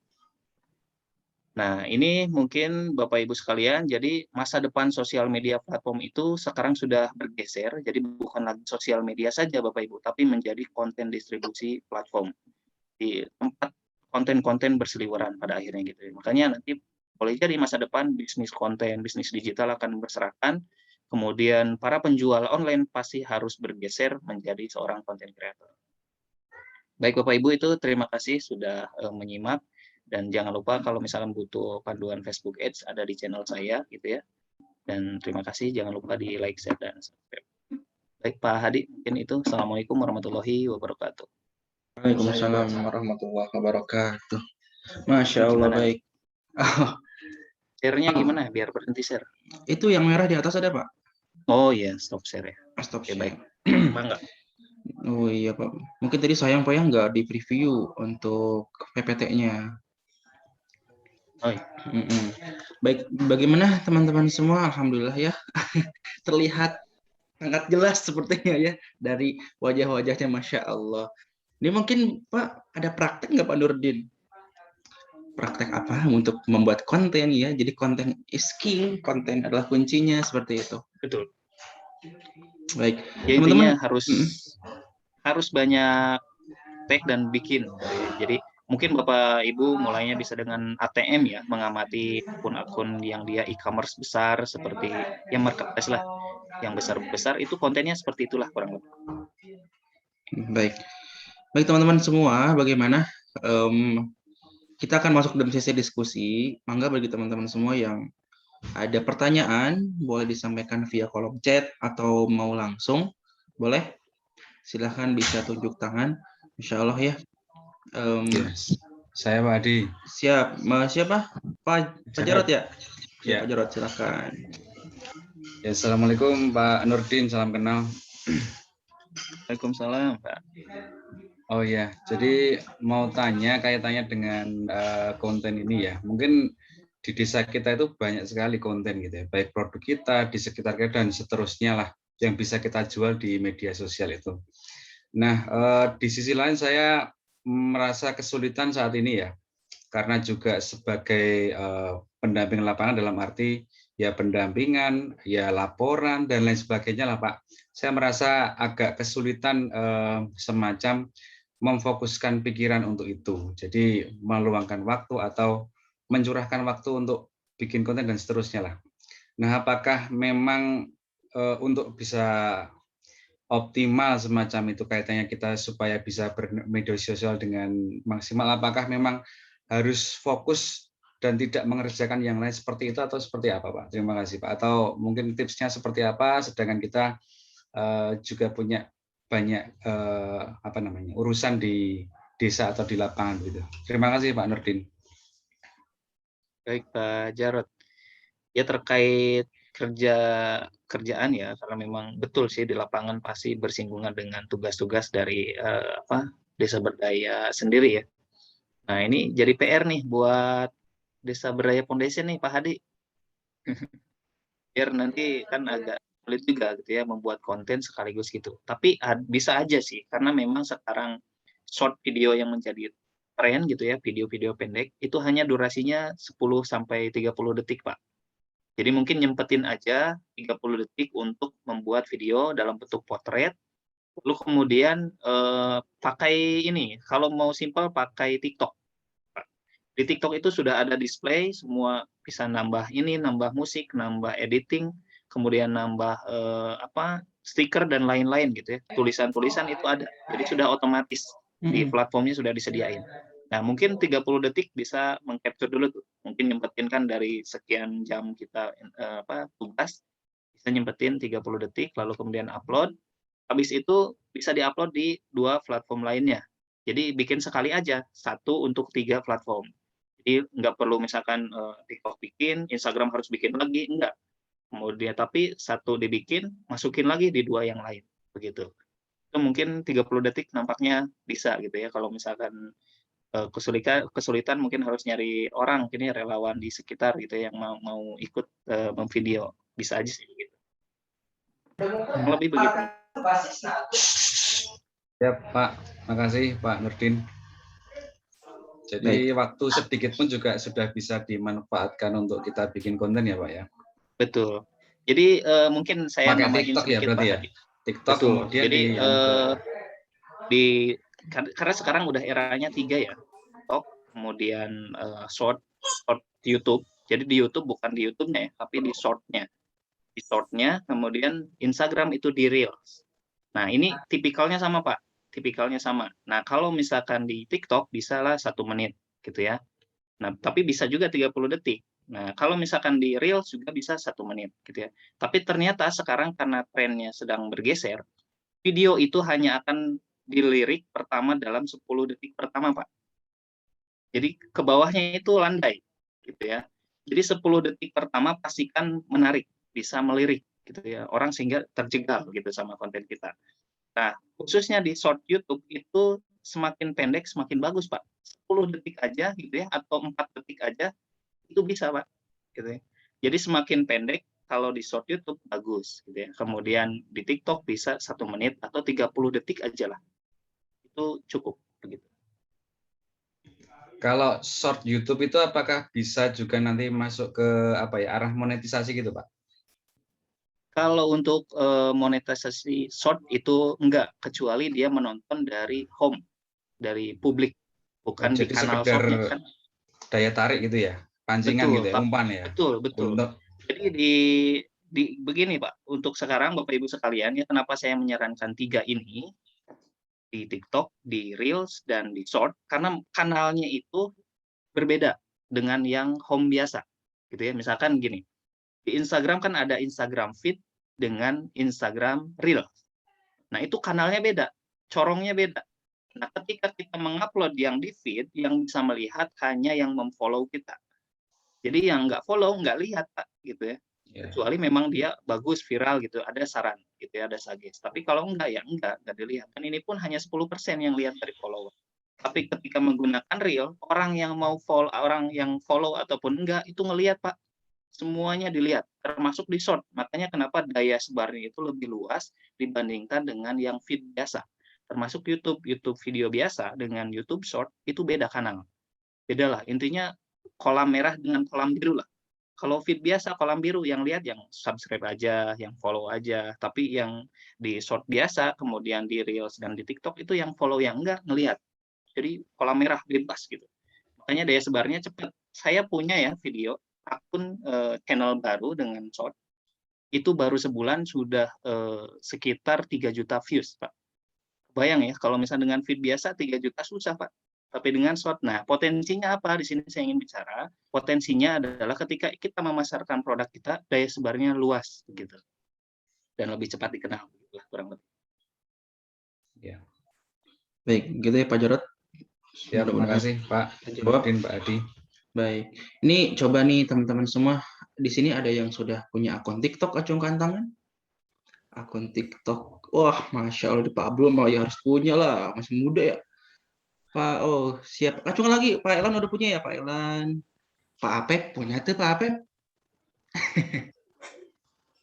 Nah, ini mungkin Bapak Ibu sekalian, jadi masa depan sosial media platform itu sekarang sudah bergeser, jadi bukan lagi sosial media saja Bapak Ibu, tapi menjadi konten distribusi platform. Di tempat konten-konten berseliweran pada akhirnya gitu. Makanya nanti boleh jadi masa depan bisnis konten, bisnis digital akan berserakan, kemudian para penjual online pasti harus bergeser menjadi seorang konten kreator. Baik Bapak Ibu, itu terima kasih sudah menyimak. Dan jangan lupa kalau misalkan butuh panduan Facebook Ads ada di channel saya gitu ya. Dan terima kasih, jangan lupa di like, share, dan subscribe. Baik Pak Hadi, mungkin itu. Assalamualaikum warahmatullahi wabarakatuh. Waalaikumsalam warahmatullahi wabarakatuh. Masya Allah, Gimana? baik. Share-nya gimana biar berhenti share? Itu yang merah di atas ada, Pak? Oh iya, stop share ya. Stop Oke, share. baik. Bangga. Oh iya, Pak. Mungkin tadi sayang Pak ya nggak di preview untuk PPT-nya. Oh iya. Baik, bagaimana teman-teman semua? Alhamdulillah ya. Terlihat sangat jelas sepertinya ya dari wajah-wajahnya, Masya Allah. Ini mungkin Pak ada praktek nggak Pak Nurdin? Praktek apa untuk membuat konten ya? Jadi konten is king, konten adalah kuncinya seperti itu. Betul. Baik, Ya, teman-teman intinya harus banyak tag dan bikin. Jadi mungkin Bapak Ibu mulainya bisa dengan ATM ya, mengamati akun-akun yang dia e-commerce besar seperti yang marketplace lah, yang besar-besar itu kontennya seperti itulah kurang lebih. Baik. Baik teman-teman semua, bagaimana? Kita akan masuk dalam sesi diskusi. Mangga bagi teman-teman semua yang ada pertanyaan, boleh disampaikan via kolom chat atau mau langsung, boleh. Silahkan bisa tunjuk tangan, Insya Allah ya. Yes. Saya Pak Adi. Siap. Siapa? Pak Jarot ya? Ya. Pak Jarot, silakan. Ya, Assalamualaikum Pak Nurdin, salam kenal. Waalaikumsalam, Pak. Oh ya, jadi mau tanya kaitannya dengan konten ini ya. Mungkin di desa kita itu banyak sekali konten gitu ya, baik produk kita di sekitar kita dan seterusnya lah yang bisa kita jual di media sosial itu. Nah, di sisi lain saya merasa kesulitan saat ini ya, karena juga sebagai pendamping lapangan dalam arti ya pendampingan, ya laporan dan lain sebagainya lah Pak. Saya merasa agak kesulitan semacam memfokuskan pikiran untuk itu. Jadi meluangkan waktu atau mencurahkan waktu untuk bikin konten dan seterusnya lah. Nah, apakah memang untuk bisa optimal semacam itu kaitannya kita supaya bisa bermedia sosial dengan maksimal, apakah memang harus fokus dan tidak mengerjakan yang lain seperti itu atau seperti apa Pak? Terima kasih Pak. Atau mungkin tipsnya seperti apa, sedangkan kita juga punya banyak urusan di desa atau di lapangan gitu. Terima kasih Pak Nurdin. Baik Pak Jarot. Ya terkait kerjaan ya, karena memang betul sih di lapangan pasti bersinggungan dengan tugas-tugas dari Desa Berdaya sendiri ya. Nah ini jadi PR nih buat Desa Berdaya Foundation nih Pak Hadi. Biar nanti kan agak sulit juga gitu ya membuat konten sekaligus gitu. Tapi bisa aja sih, karena memang sekarang short video yang menjadi tren gitu ya, video-video pendek, itu hanya durasinya 10-30 detik Pak. Jadi mungkin nyempetin aja 30 detik untuk membuat video dalam bentuk potret, lalu kemudian pakai ini, kalau mau simpel pakai TikTok. Di TikTok itu sudah ada display, semua bisa nambah ini, nambah musik, nambah editing, kemudian nambah stiker dan lain-lain gitu ya. Tulisan-tulisan itu ada, jadi sudah otomatis di platformnya sudah disediain. Nah, mungkin 30 detik bisa mengcapture dulu tuh. Mungkin nyempetin kan dari sekian jam kita tugas, bisa nyempetin 30 detik, lalu kemudian upload. Habis itu bisa diupload di 2 platform lainnya. Jadi bikin sekali aja, 1 untuk 3 platform. Jadi nggak perlu misalkan TikTok bikin, Instagram harus bikin lagi, enggak. Kemudian tapi 1 dibikin, masukin lagi di 2 yang lain, begitu. Itu mungkin 30 detik nampaknya bisa gitu ya, kalau misalkan kesulitan mungkin harus nyari orang, mungkin ya relawan di sekitar gitu ya, yang mau ikut memvideo, bisa aja sih begitu. Lebih begitu. Ya Pak, makasih Pak Nurdin. Jadi waktu sedikit pun juga sudah bisa dimanfaatkan untuk kita bikin konten ya Pak ya. Betul. Jadi mungkin saya Pakai nambahin TikTok ya sedikit berarti Pak ya. tadi. TikTok Betul. kemudian Jadi di karena sekarang udah eranya 3 ya. TikTok, kemudian short YouTube. Jadi di YouTube bukan di YouTube-nya ya, tapi di short-nya. Di short-nya, kemudian Instagram itu di Reels. Nah, ini tipikalnya sama, Pak. Tipikalnya sama. Nah, kalau misalkan di TikTok bisa lah 1 menit gitu ya. Nah, tapi bisa juga 30 detik. Nah, kalau misalkan di Reels juga bisa 1 menit gitu ya. Tapi ternyata sekarang karena trennya sedang bergeser, video itu hanya akan dilirik pertama dalam 10 detik pertama, Pak. Jadi ke bawahnya itu landai gitu ya. Jadi 10 detik pertama pastikan menarik, bisa melirik gitu ya. Orang sehingga terjegal gitu sama konten kita. Nah, khususnya di short YouTube itu semakin pendek semakin bagus, Pak. 10 detik aja gitu ya atau 4 detik aja itu bisa, Pak. Gitu ya. Jadi semakin pendek kalau di short YouTube bagus gitu ya. Kemudian di TikTok bisa 1 menit atau 30 detik aja lah. Itu cukup begitu. Kalau short YouTube itu apakah bisa juga nanti masuk ke apa ya arah monetisasi gitu Pak? Kalau untuk monetisasi short itu enggak, kecuali dia menonton dari home, dari publik, bukan di Jadi kanal sekedar short-nya kan. daya tarik gitu ya, pancingan Betul, gitu ya, umpan ya. betul. Untuk Jadi begini Pak, untuk sekarang Bapak Ibu sekalian ya kenapa saya menyarankan 3 ini di TikTok, di Reels dan di Short karena kanalnya itu berbeda dengan yang home biasa. Gitu ya. Misalkan gini, di Instagram kan ada Instagram Feed dengan Instagram Reels. Nah, itu kanalnya beda, corongnya beda. Nah, ketika kita mengupload yang di feed, yang bisa melihat hanya yang memfollow kita. Jadi yang nggak follow, nggak lihat, Pak, gitu ya. Kecuali memang dia bagus, viral gitu, ada saran, gitu ya, ada suggest. Tapi kalau enggak, ya enggak dilihat. Dan ini pun hanya 10% yang lihat dari follower. Tapi ketika menggunakan Reel, orang yang follow ataupun enggak, itu ngelihat, Pak. Semuanya dilihat, termasuk di short. Makanya kenapa daya sebarnya itu lebih luas dibandingkan dengan yang feed biasa. Termasuk YouTube video biasa dengan YouTube short, itu beda kanal. Beda lah, intinya kolam merah dengan kolam biru lah. Kalau feed biasa kolam biru yang lihat yang subscribe aja, yang follow aja. Tapi yang di short biasa, kemudian di Reels dan di TikTok itu yang follow yang enggak ngelihat. Jadi kolam merah bebas gitu. Makanya daya sebarnya cepat. Saya punya ya video akun channel baru dengan short itu baru sebulan sudah sekitar 3 juta views, Pak. Bayang ya, kalau misalnya dengan feed biasa 3 juta susah, Pak. Tapi dengan short, nah potensinya apa? Di sini saya ingin bicara, potensinya adalah ketika kita memasarkan produk kita, daya sebarnya luas, gitu. Dan lebih cepat dikenal, kurang lebih. ya. Baik, gitu ya Pak Jarot. Ya, terima kasih Pak Nurdin, Pak Adi. Baik, ini coba nih teman-teman semua, di sini ada yang sudah punya akun TikTok, acungkan tangan. Akun TikTok, wah Masya Allah, di Pak Abdul malah ya harus punya lah, masih muda ya. Pak, oh siap, acungkan lagi, Pak Elan udah punya ya Pak Elan. Pak Apep punya tuh Pak Apep.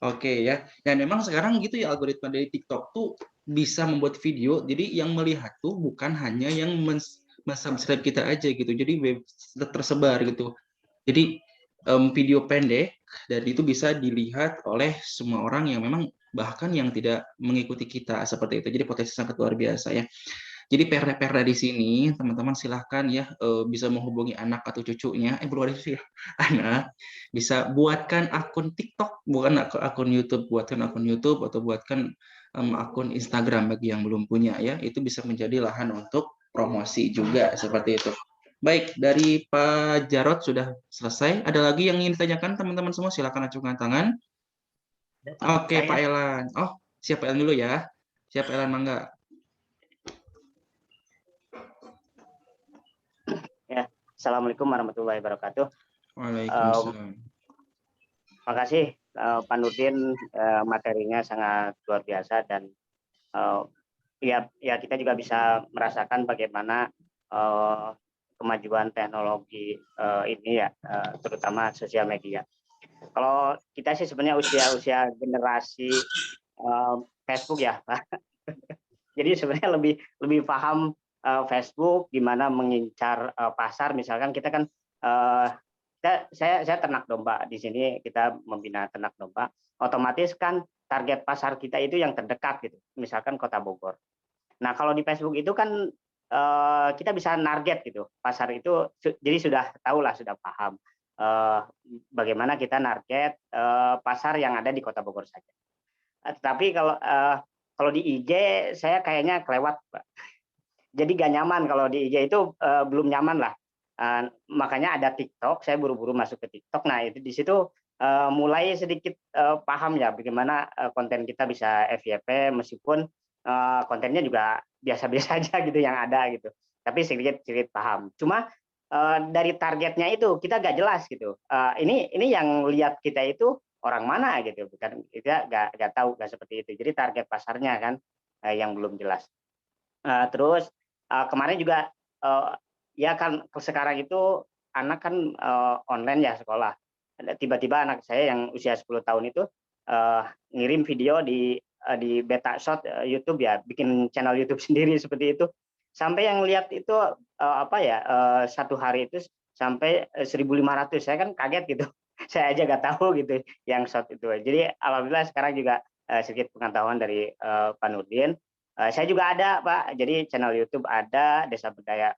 Oke ya, dan memang sekarang gitu ya algoritma dari TikTok tuh bisa membuat video, jadi yang melihat tuh bukan hanya yang subscribe kita aja gitu, jadi tersebar gitu. Jadi video pendek dan itu bisa dilihat oleh semua orang yang memang bahkan yang tidak mengikuti kita seperti itu. Jadi potensi sangat luar biasa ya. Jadi perda-perda di sini teman-teman silahkan ya bisa menghubungi anak atau cucunya, belum ada sih ya, anak bisa buatkan akun TikTok, bukan akun YouTube, buatkan akun YouTube atau buatkan akun Instagram bagi yang belum punya ya, itu bisa menjadi lahan untuk promosi juga seperti itu. Baik, dari Pak Jarot sudah selesai. Ada lagi yang ingin ditanyakan teman-teman semua? Silakan acungkan tangan. Oke, Pak Elan. Oh, siapa Elan dulu ya? Siapa Elan, mangga? Ya, Assalamualaikum warahmatullahi wabarakatuh. Waalaikumsalam. Makasih Pak Nurdin, materinya sangat luar biasa dan ya kita juga bisa merasakan bagaimana kemajuan teknologi ini ya, terutama sosial media. Kalau kita sih sebenarnya usia generasi Facebook ya, Pak. Jadi sebenarnya lebih paham Facebook, gimana mengincar pasar. Misalkan kita kan saya ternak domba di sini, kita membina ternak domba, otomatis kan target pasar kita itu yang terdekat gitu, misalkan Kota Bogor. Nah kalau di Facebook itu kan kita bisa narget gitu pasar itu, jadi sudah tahu lah, sudah paham bagaimana kita narget pasar yang ada di Kota Bogor saja. Tetapi kalau di IG saya kayaknya kelewat, Pak. Jadi gak nyaman kalau di IG itu, belum nyaman lah. Makanya ada TikTok, saya buru-buru masuk ke TikTok. Nah itu di situ mulai sedikit paham ya bagaimana konten kita bisa FYP, meskipun kontennya juga biasa-biasa aja gitu yang ada gitu. Tapi sedikit paham. Cuma dari targetnya itu kita gak jelas gitu. Ini yang lihat kita itu orang mana gitu, bukan, kita gak tahu, gak seperti itu. Jadi target pasarnya kan yang belum jelas. Terus kemarin juga ya kan sekarang itu anak kan online ya sekolah. Tiba-tiba anak saya yang usia 10 tahun itu ngirim video di beta shot YouTube ya, bikin channel YouTube sendiri seperti itu. Sampai yang lihat itu satu hari itu sampai 1.500. Saya kan kaget gitu. Saya aja nggak tahu gitu yang shot itu. Jadi alhamdulillah sekarang juga sedikit pengetahuan dari Pak Nurdin. Saya juga ada, Pak. Jadi channel YouTube ada, Desa Budaya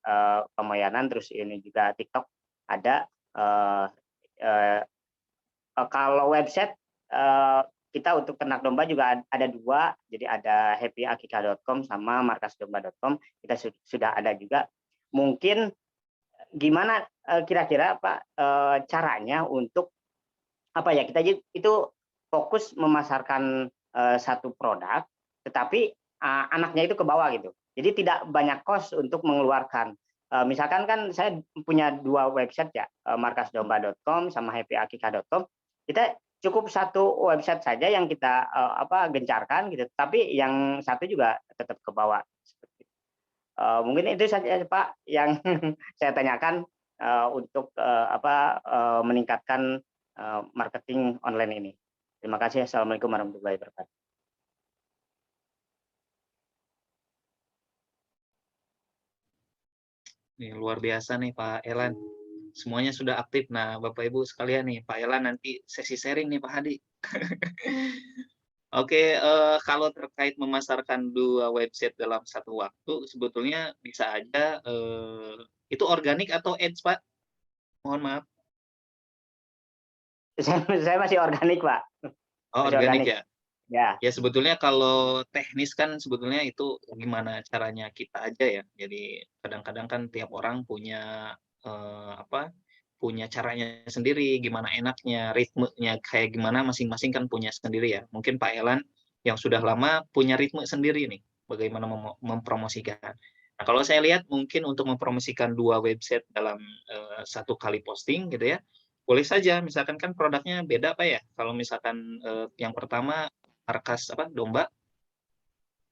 Pamoyanan, terus ini juga TikTok ada. Kalau website kita untuk ternak domba juga ada 2, jadi ada happyakikah.com sama markasdomba.com. Kita sudah ada juga. Mungkin gimana kira-kira Pak caranya untuk kita itu fokus memasarkan satu produk, tetapi anaknya itu ke bawah gitu. Jadi tidak banyak cost untuk mengeluarkan. Misalkan kan saya punya 2 website ya, markasdomba.com sama happyakikah.com. Kita cukup satu website saja yang kita gencarkan gitu, tapi yang satu juga tetap ke bawah. Mungkin itu saja Pak yang saya tanyakan untuk meningkatkan marketing online ini. Terima kasih. Assalamualaikum warahmatullahi wabarakatuh. Nih, luar biasa nih Pak Elan. Semuanya sudah aktif. Nah, Bapak Ibu sekalian nih, Pak Elan nanti sesi sharing nih Pak Hadi. Oke, kalau terkait memasarkan 2 website dalam satu waktu, sebetulnya bisa aja itu organik atau ads, Pak? Mohon maaf. Saya masih organik, Pak. Oh, Masih organik ya? Ya. Ya sebetulnya kalau teknis kan sebetulnya itu gimana caranya kita aja ya. Jadi kadang-kadang kan tiap orang punya punya caranya sendiri, gimana enaknya, ritmenya kayak gimana, masing-masing kan punya sendiri ya. Mungkin Pak Elan yang sudah lama punya ritme sendiri nih, bagaimana mempromosikan. Nah, kalau saya lihat mungkin untuk mempromosikan 2 website dalam satu kali posting gitu ya, boleh saja. Misalkan kan produknya beda Pak ya. Kalau misalkan yang pertama markas domba,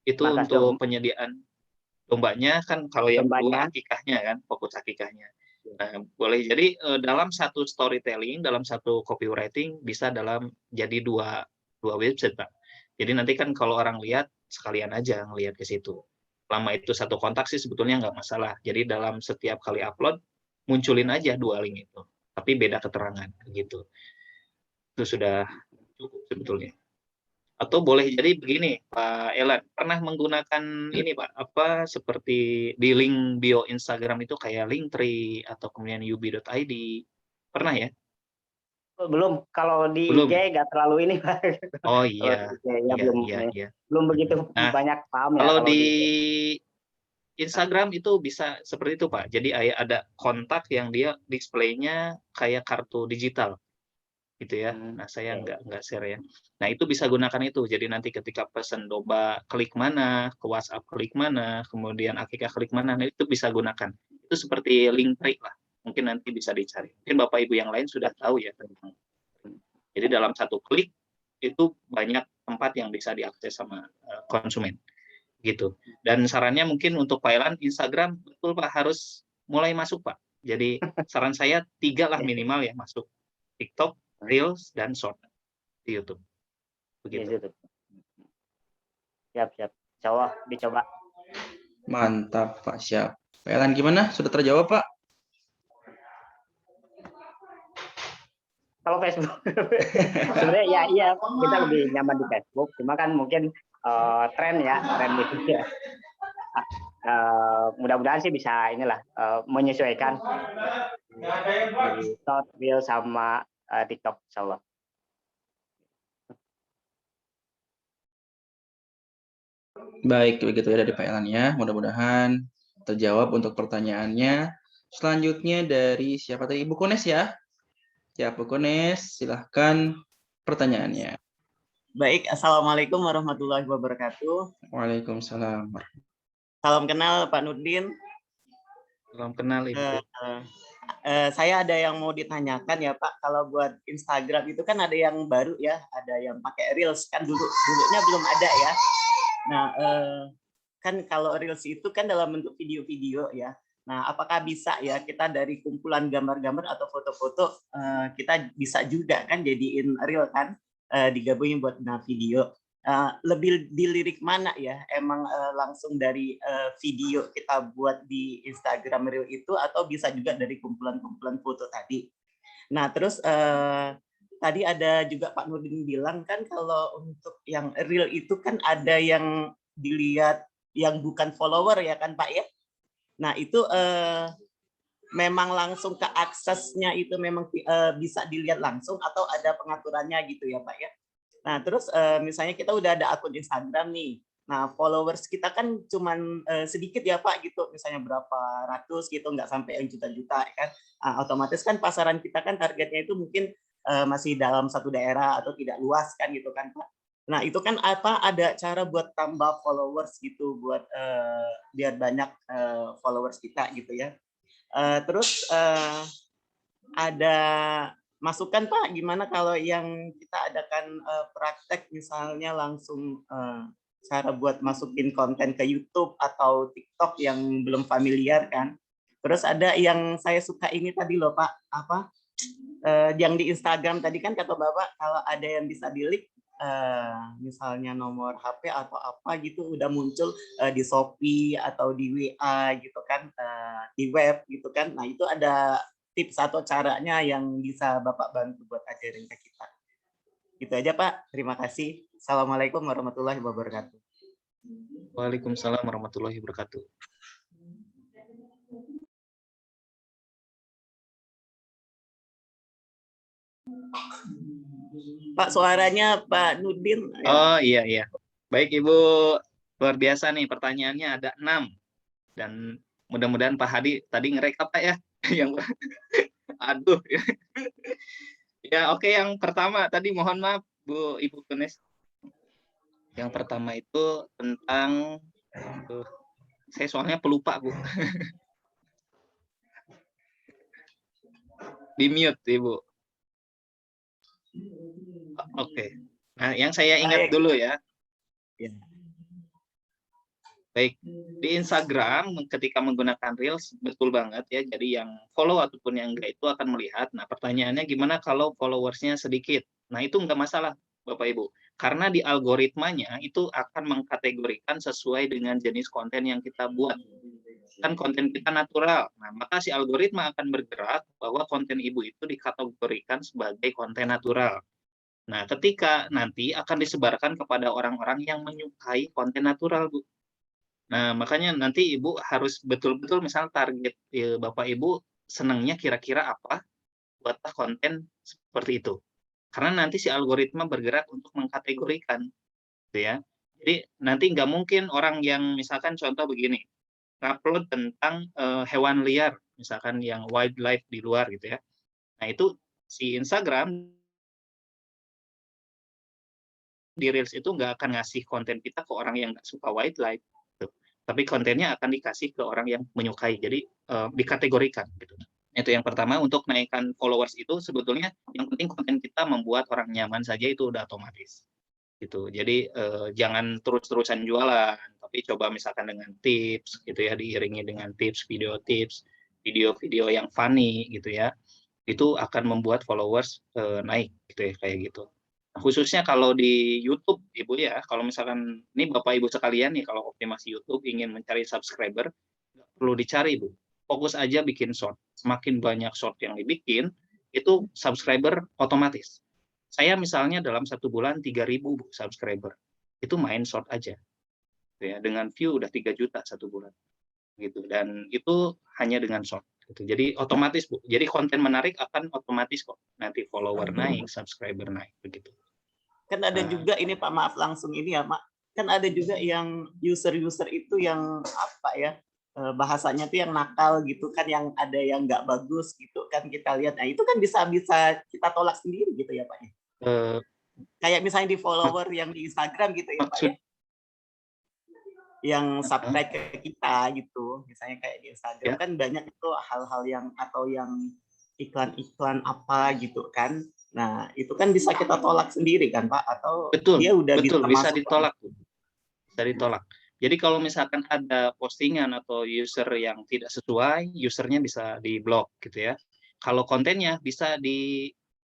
itu Markas untuk domba. penyediaan dombanya kan, kalau yang kedua akikahnya kan, fokus akikahnya. Nah, boleh jadi dalam satu storytelling, dalam satu copywriting bisa jadi dua website, Pak. Jadi nanti kan kalau orang lihat sekalian aja ngelihat ke situ. Lama itu satu kontak sih sebetulnya nggak masalah. Jadi dalam setiap kali upload munculin aja 2 link itu, tapi beda keterangan gitu. Itu sudah cukup sebetulnya. Atau boleh jadi begini, Pak Elan, pernah menggunakan ini Pak, seperti di link bio Instagram itu kayak Linktree atau kemudian ubi.id, pernah ya? Belum, kalau di Belum. IG nggak terlalu ini Pak. Oh iya, belum begitu banyak paham ya. Kalau di Instagram itu bisa seperti itu Pak. Jadi ada kontak yang dia display-nya kayak kartu digital. Gitu ya. Nah, saya nggak share ya. Nah, itu bisa gunakan itu. Jadi nanti ketika pesan domba klik mana, ke WhatsApp klik mana, kemudian akikah klik mana, nah itu bisa gunakan. Itu seperti Linktree lah. Mungkin nanti bisa dicari. Mungkin Bapak Ibu yang lain sudah tahu ya tentang. Jadi dalam satu klik itu banyak tempat yang bisa diakses sama konsumen. Gitu. Dan sarannya mungkin untuk Pak Elan, Instagram betul Pak harus mulai masuk Pak. Jadi saran saya 3 lah minimal ya masuk. TikTok, Reels, dan Short di YouTube. Begitu. Siap. Insya Allah dicoba. Mantap, Pak. Siap. Pak Elan gimana? Sudah terjawab, Pak? Kalau Facebook sebenarnya ya iya kita lebih nyaman di Facebook, cuma kan mungkin tren itu ya. Mudah-mudahan sih bisa inilah menyesuaikan di short, reel sama TikTok, insyaallah. Baik, begitu ya dari Pak Elan ya. Mudah-mudahan terjawab untuk pertanyaannya. Selanjutnya dari siapa tadi? Ibu Kunes ya? Ya, Bu Kunes, silahkan pertanyaannya. Baik, Assalamualaikum warahmatullahi wabarakatuh. Waalaikumsalam. Salam kenal Pak Nurdin. Salam kenal Ibu. Saya ada yang mau ditanyakan ya Pak, kalau buat Instagram itu kan ada yang baru ya, ada yang pakai Reels, kan dulunya belum ada ya. Nah, kan kalau Reels itu kan dalam bentuk video-video ya. Nah, apakah bisa ya kita dari kumpulan gambar-gambar atau foto-foto kita bisa juga kan jadiin reel kan, digabungin buat video. Lebih dilirik mana ya? Emang langsung dari video kita buat di Instagram reel itu atau bisa juga dari kumpulan-kumpulan foto tadi? Nah, terus tadi ada juga Pak Nurdin bilang kan kalau untuk yang reel itu kan ada yang dilihat yang bukan follower ya kan Pak ya? Nah itu memang langsung ke aksesnya itu memang bisa dilihat langsung atau ada pengaturannya gitu ya Pak ya. Nah terus misalnya kita udah ada akun Instagram nih, nah followers kita kan cuman sedikit ya Pak gitu, misalnya berapa ratus gitu, nggak sampai yang juta-juta kan. Nah, otomatis kan pasaran kita kan targetnya itu mungkin masih dalam satu daerah atau tidak luas kan gitu kan Pak. Nah itu kan ada cara buat tambah followers gitu buat biar banyak followers kita gitu ya. Terus ada masukan Pak gimana kalau yang kita adakan praktek misalnya langsung cara buat masukin konten ke YouTube atau TikTok yang belum familiar kan. Terus ada yang saya suka ini tadi loh Pak, yang di Instagram tadi kan kata Bapak kalau ada yang bisa di-link misalnya nomor HP atau apa gitu udah muncul di Shopee atau di WA gitu kan, di web gitu kan. Nah itu ada tips atau caranya yang bisa Bapak bantu buat ajarin ke kita. Gitu aja Pak, terima kasih. Assalamualaikum warahmatullahi wabarakatuh. Waalaikumsalam warahmatullahi wabarakatuh. Pak suaranya Pak Nurdin. Oh iya. Baik Ibu, luar biasa nih pertanyaannya ada 6. Dan mudah-mudahan Pak Hadi tadi ngerekap Pak ya. Yang aduh. Ya oke, yang pertama tadi mohon maaf Bu Ibu Kunes. Yang pertama itu tentang saya soalnya pelupa Bu. Di mute Ibu. Oke. Nah, yang saya ingat dulu ya. Baik, di Instagram ketika menggunakan Reels betul banget ya. Jadi yang follow ataupun yang enggak itu akan melihat. Nah, pertanyaannya gimana kalau followersnya sedikit? Nah, itu enggak masalah Bapak Ibu. Karena di algoritmanya itu akan mengkategorikan sesuai dengan jenis konten yang kita buat. Kan konten kita natural. Nah, maka si algoritma akan bergerak bahwa konten Ibu itu dikategorikan sebagai konten natural. Nah, ketika nanti akan disebarkan kepada orang-orang yang menyukai konten natural, Bu. Nah, makanya nanti Ibu harus betul-betul misal target Bapak Ibu senangnya kira-kira apa, buatlah konten seperti itu. Karena nanti si algoritma bergerak untuk mengkategorikan, gitu ya. Jadi nanti nggak mungkin orang yang misalkan contoh begini, upload tentang hewan liar, misalkan yang wildlife di luar gitu ya. Nah itu si Instagram di Reels itu nggak akan ngasih konten kita ke orang yang nggak suka wildlife, gitu. Tapi kontennya akan dikasih ke orang yang menyukai, jadi dikategorikan. Gitu. Itu yang pertama, untuk naikkan followers itu sebetulnya yang penting konten kita membuat orang nyaman saja itu udah otomatis. Gitu. Jadi jangan terus-terusan jualan, tapi coba misalkan dengan tips, gitu ya, diiringi dengan tips, video-video yang funny, gitu ya, itu akan membuat followers naik, gitu ya, kayak gitu. Nah, khususnya kalau di YouTube, Ibu ya, kalau misalkan ini Bapak Ibu sekalian nih, kalau optimasi YouTube ingin mencari subscriber, nggak perlu dicari, Bu. Fokus aja bikin short. Semakin banyak short yang dibikin, itu subscriber otomatis. Saya misalnya dalam 1 bulan 3.000 Bu, subscriber. Itu main short aja. Gitu ya, dengan view udah 3 juta 1 bulan. Gitu. Dan itu hanya dengan short. Gitu. Jadi otomatis Bu. Jadi konten menarik akan otomatis kok. Nanti follower naik, subscriber naik. Begitu. Kan ada juga ini Pak, maaf langsung ini ya Pak, kan ada juga yang user-user itu yang apa ya, bahasanya tuh yang nakal gitu kan, yang ada yang nggak bagus gitu kan kita lihat. Nah itu kan bisa kita tolak sendiri gitu ya Pak ya. Kayak misalnya di follower yang di Instagram gitu ya Pak ya, yang subscribe ke kita gitu, misalnya kayak di Instagram kan banyak itu hal-hal yang atau yang iklan-iklan apa gitu kan. Nah, itu kan bisa kita tolak sendiri kan, Pak? Atau dia udah bisa ditolak. Bisa ditolak. Jadi kalau misalkan ada postingan atau user yang tidak sesuai, usernya bisa di-block gitu ya. Kalau kontennya bisa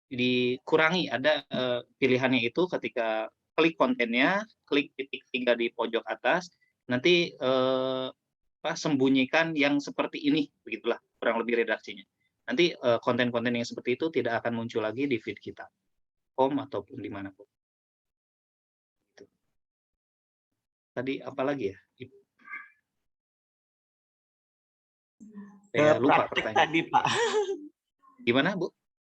dikurangi, ada pilihannya itu ketika klik kontennya, klik titik 3 di pojok atas, nanti sembunyikan yang seperti ini, begitulah kurang lebih redaksinya. Nanti konten-konten yang seperti itu tidak akan muncul lagi di feed kita, home ataupun dimanapun. Tadi apa lagi ya? Saya lupa praktek pertanyaan tadi Pak. Gimana Bu?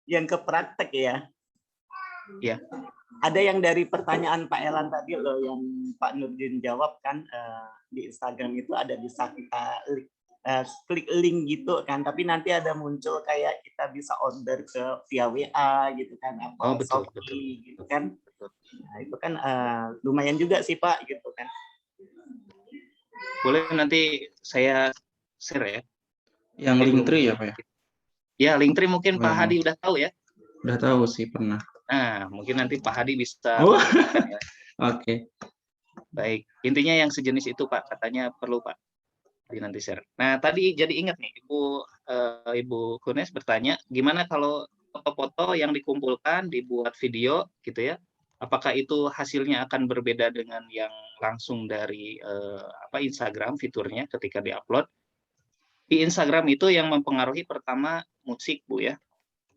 Yang ke praktek ya. Ya. Ada yang dari pertanyaan Pak Elan tadi loh, yang Pak Nurdin jawab kan, di Instagram itu ada bisa kita klik link gitu kan, tapi nanti ada muncul kayak kita bisa order ke via WA gitu kan, apa Shopee gitu kan. Nah, itu kan lumayan juga sih Pak gitu kan. Boleh nanti saya share ya. Yang Linktree ya Pak ya? Ya, Linktree mungkin Pak Hadi udah tahu ya? Udah tahu sih, pernah. Nah, mungkin nanti Pak Hadi bisa ya. Oke. Baik, intinya yang sejenis itu Pak, katanya perlu Pak. Nanti share. Nah, tadi jadi ingat nih, Ibu Kunes bertanya, gimana kalau foto-foto yang dikumpulkan dibuat video gitu ya? Apakah itu hasilnya akan berbeda dengan yang langsung dari Instagram fiturnya ketika diupload? Di Instagram itu yang mempengaruhi pertama musik Bu ya.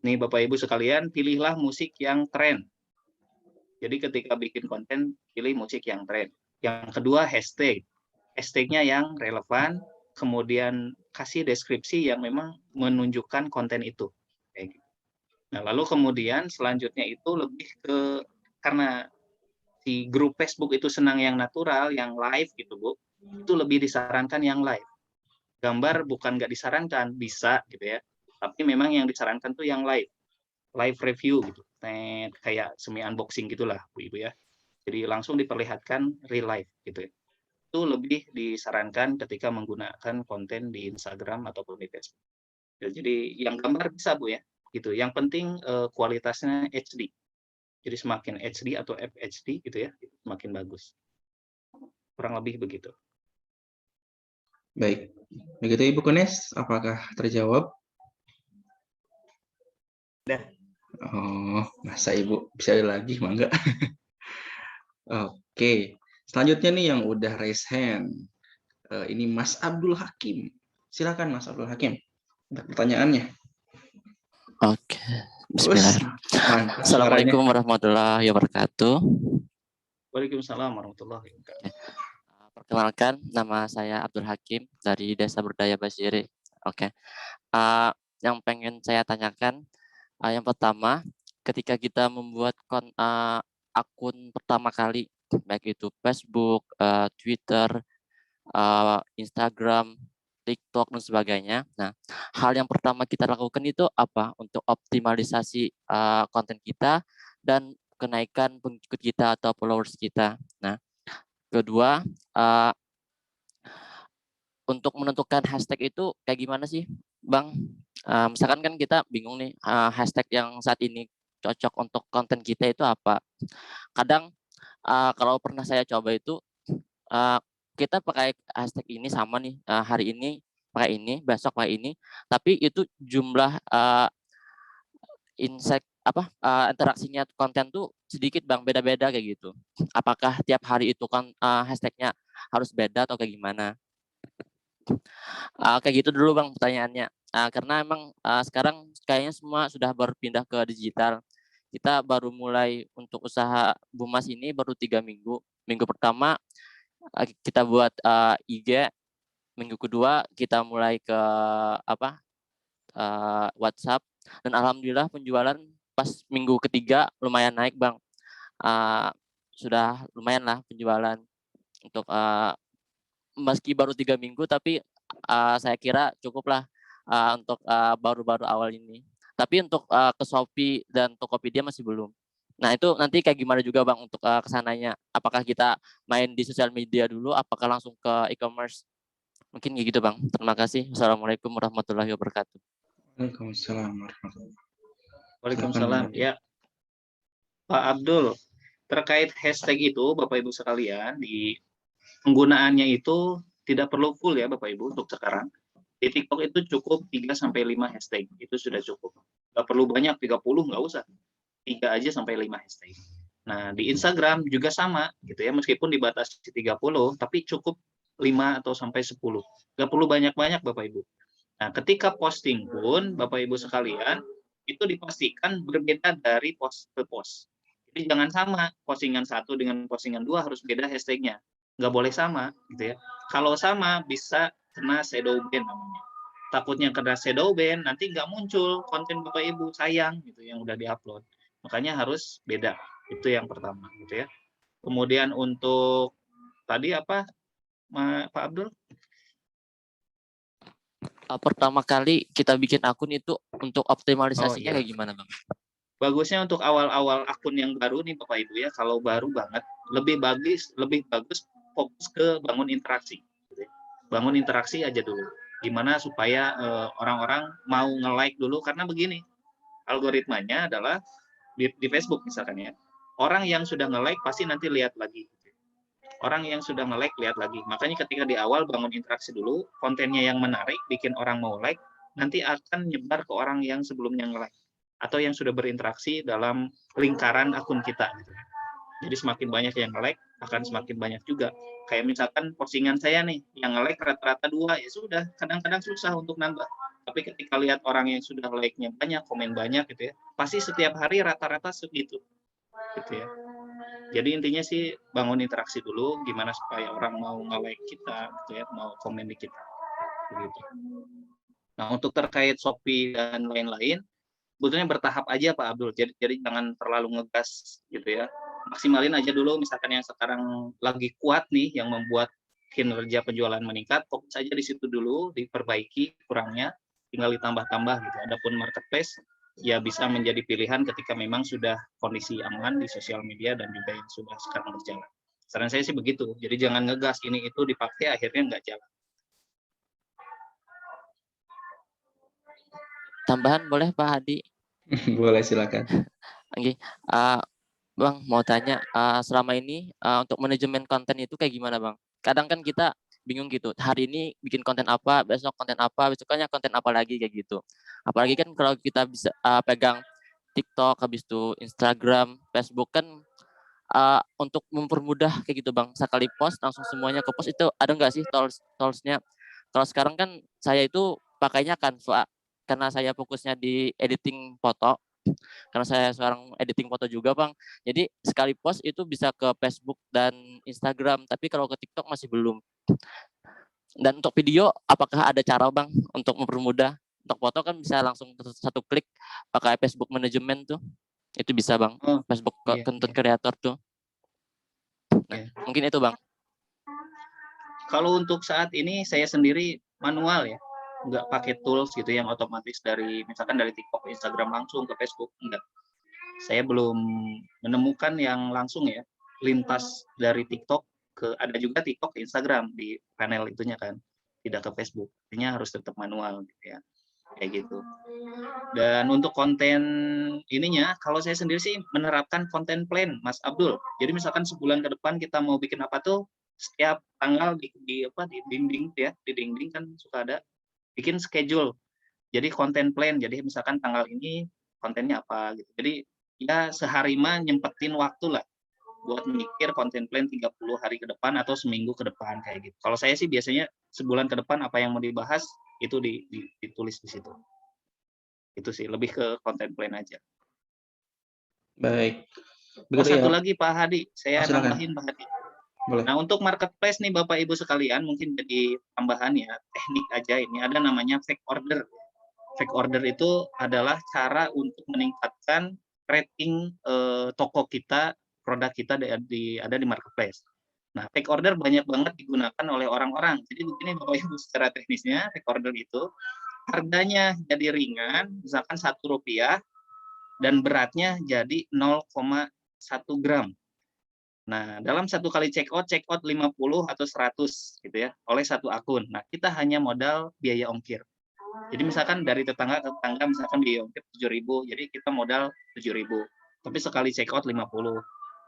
Nih Bapak Ibu sekalian, pilihlah musik yang tren. Jadi ketika bikin konten, pilih musik yang tren. Yang kedua hashtag. Hashtagnya yang relevan, kemudian kasih deskripsi yang memang menunjukkan konten itu. Nah, lalu kemudian selanjutnya itu lebih ke, karena si grup Facebook itu senang yang natural, yang live gitu Bu, itu lebih disarankan yang live. Gambar bukan nggak disarankan, bisa gitu ya, tapi memang yang disarankan tuh yang live review gitu, kayak semi unboxing gitulah Bu Ibu ya. Jadi langsung diperlihatkan real life gitu ya. Itu lebih disarankan ketika menggunakan konten di Instagram ataupun di Facebook. Jadi yang gambar bisa Bu ya, gitu. Yang penting kualitasnya HD. Jadi semakin HD atau FHD gitu ya, semakin bagus. Kurang lebih begitu. Baik. Begitu Ibu Kunes, apakah terjawab? Udah. Oh, masa Ibu bisa lagi, mangga. Oke. Selanjutnya nih yang udah raise hand. Ini Mas Abdul Hakim. Silakan Mas Abdul Hakim. Untuk pertanyaannya. Oke. Bismillah. Assalamualaikum warahmatullahi wabarakatuh. Waalaikumsalam warahmatullahi wabarakatuh. Perkenalkan, nama saya Abdul Hakim dari Desa Berdaya Basiri. Oke. Yang pengen saya tanyakan, yang pertama, ketika kita membuat akun pertama kali, baik itu Facebook, Twitter, Instagram, TikTok dan sebagainya. Nah, hal yang pertama kita lakukan itu apa untuk optimalisasi konten kita dan kenaikan pengikut kita atau followers kita. Nah, kedua, untuk menentukan hashtag itu kayak gimana sih, Bang? Misalkan kan kita bingung nih, hashtag yang saat ini cocok untuk konten kita itu apa. Kadang kalau pernah saya coba itu, kita pakai hashtag ini sama nih, hari ini pakai ini, besok pakai ini, tapi itu jumlah interaksinya konten tuh sedikit Bang, beda-beda kayak gitu. Apakah tiap hari itu kan hashtagnya harus beda atau kayak gimana? Kayak gitu dulu Bang pertanyaannya. Karena emang sekarang kayaknya semua sudah berpindah ke digital. Kita baru mulai untuk usaha Bumas ini baru 3 minggu. Minggu pertama kita buat IG, minggu kedua kita mulai ke WhatsApp, dan alhamdulillah penjualan pas minggu ketiga lumayan naik Bang. Sudah lumayan lah penjualan untuk meski baru 3 minggu, tapi saya kira cukup lah untuk baru-baru awal ini. Tapi untuk ke Shopee dan Tokopedia masih belum. Nah itu nanti kayak gimana juga Bang untuk kesananya? Apakah kita main di sosial media dulu, apakah langsung ke e-commerce? Mungkin kayak gitu Bang. Terima kasih. Wassalamualaikum warahmatullahi wabarakatuh. Waalaikumsalam warahmatullahi Waalaikumsalam. Ya, Pak Abdul, terkait hashtag itu, Bapak Ibu sekalian, di penggunaannya itu tidak perlu full ya Bapak Ibu untuk sekarang. Di TikTok itu cukup 3-5 hashtag, itu sudah cukup. Nggak perlu banyak, 30 nggak usah. 3 aja sampai 5 hashtag. Nah, di Instagram juga sama gitu ya, meskipun dibatasi 30, tapi cukup 5 atau sampai 10. Nggak perlu banyak-banyak Bapak Ibu. Nah, ketika posting pun Bapak Ibu sekalian, itu dipastikan berbeda dari post ke post. Jadi jangan sama, postingan 1 dengan postingan 2 harus beda hashtagnya. Nggak boleh sama gitu ya. Kalau sama bisa kena shadow ban namanya. Takutnya kena shadow ban, nanti nggak muncul konten Bapak Ibu, sayang gitu yang udah diupload. Makanya harus beda. Itu yang pertama gitu ya. Kemudian untuk tadi apa Pak Abdul? Pertama kali kita bikin akun itu untuk optimalisasinya iya. kayak gimana Bang? Bagusnya untuk awal-awal akun yang baru nih Bapak Ibu ya, kalau baru banget lebih bagus fokus ke bangun interaksi. Gitu ya. Bangun interaksi aja dulu. Gimana supaya orang-orang mau nge-like dulu, karena begini, algoritmanya adalah di Facebook misalkan ya, orang yang sudah nge-like pasti nanti lihat lagi. Orang yang sudah nge-like lihat lagi. Makanya ketika di awal bangun interaksi dulu, kontennya yang menarik, bikin orang mau like, nanti akan nyebar ke orang yang sebelumnya nge-like atau yang sudah berinteraksi dalam lingkaran akun kita. Gitu. Jadi semakin banyak yang nge-like, akan semakin banyak juga. Kayak misalkan postingan saya nih, yang nge-like rata-rata 2, ya sudah, kadang-kadang susah untuk nambah. Tapi ketika lihat orang yang sudah like-nya banyak, komen banyak gitu ya, pasti setiap hari rata-rata segitu. Gitu ya. Jadi intinya sih bangun interaksi dulu, gimana supaya orang mau nge-like kita, gitu ya, mau komen di kita. Begitu. Nah untuk terkait Shopee dan lain-lain, sebetulnya bertahap aja Pak Abdul. Jadi jangan terlalu ngegas gitu ya. Maksimalin aja dulu, misalkan yang sekarang lagi kuat nih, yang membuat kinerja penjualan meningkat, fokus aja di situ dulu, diperbaiki kurangnya, tinggal ditambah-tambah gitu. Adapun marketplace ya bisa menjadi pilihan ketika memang sudah kondisi aman di sosial media dan juga yang sudah sekarang berjalan. Saran saya sih begitu. Jadi jangan ngegas ini itu dipakai akhirnya nggak jalan. Tambahan boleh Pak Hadi? Boleh, silakan. Oke, Bang mau tanya, selama ini untuk manajemen konten itu kayak gimana Bang? Kadang kan kita bingung gitu, hari ini bikin konten apa, besok konten apa, besoknya konten apa lagi kayak gitu. Apalagi kan kalau kita bisa pegang TikTok, habis itu Instagram, Facebook kan untuk mempermudah kayak gitu Bang. Sekali post langsung semuanya ke post, itu ada nggak sih tools-nya? Kalau sekarang kan saya itu pakainya Canva karena saya fokusnya di editing foto. Karena saya sekarang editing foto juga Bang. Jadi sekali post itu bisa ke Facebook dan Instagram, tapi kalau ke TikTok masih belum. Dan untuk video, apakah ada cara Bang untuk mempermudah? Untuk foto kan bisa langsung satu klik pakai Facebook Management tuh. Itu bisa Bang, Facebook content creator tuh. Nah, mungkin itu Bang. Kalau untuk saat ini saya sendiri manual ya, nggak pakai tools gitu yang otomatis dari misalkan dari TikTok, Instagram langsung ke Facebook, enggak. Saya belum menemukan yang langsung ya, lintas dari TikTok ke, ada juga TikTok ke Instagram di panel itunya kan, tidak ke Facebook. Artinya harus tetap manual gitu ya, kayak gitu. Dan untuk konten ininya, kalau saya sendiri sih menerapkan konten plan, Mas Abdul. Jadi misalkan sebulan ke depan kita mau bikin apa tuh, setiap tanggal di dinding ya, di dinding kan suka ada bikin schedule. Jadi konten plan. Jadi misalkan tanggal ini kontennya apa gitu. Jadi ya sehari mah nyempetin waktu lah buat mikir konten plan 30 hari ke depan atau seminggu ke depan kayak gitu. Kalau saya sih biasanya sebulan ke depan apa yang mau dibahas itu ditulis di situ. Itu sih lebih ke konten plan aja. Baik. Oh, Begitu satu ya. lagi Pak Hadi, saya Silakan. nambahin Pak Hadi. Boleh. Nah, untuk marketplace nih Bapak Ibu sekalian, mungkin jadi tambahan ya, teknik aja ini ada namanya fake order. Fake order itu adalah cara untuk meningkatkan rating toko kita, produk kita ada di marketplace. Nah, fake order banyak banget digunakan oleh orang-orang. Jadi begini Bapak Ibu, secara teknisnya fake order itu harganya jadi ringan, misalkan Rp1 dan beratnya jadi 0,1 gram. Nah, dalam satu kali check out 50 atau 100 gitu ya, oleh satu akun. Nah, kita hanya modal biaya ongkir. Jadi misalkan dari tetangga ke tetangga misalkan biaya ongkir 7.000, jadi kita modal 7.000. Tapi sekali check out 50.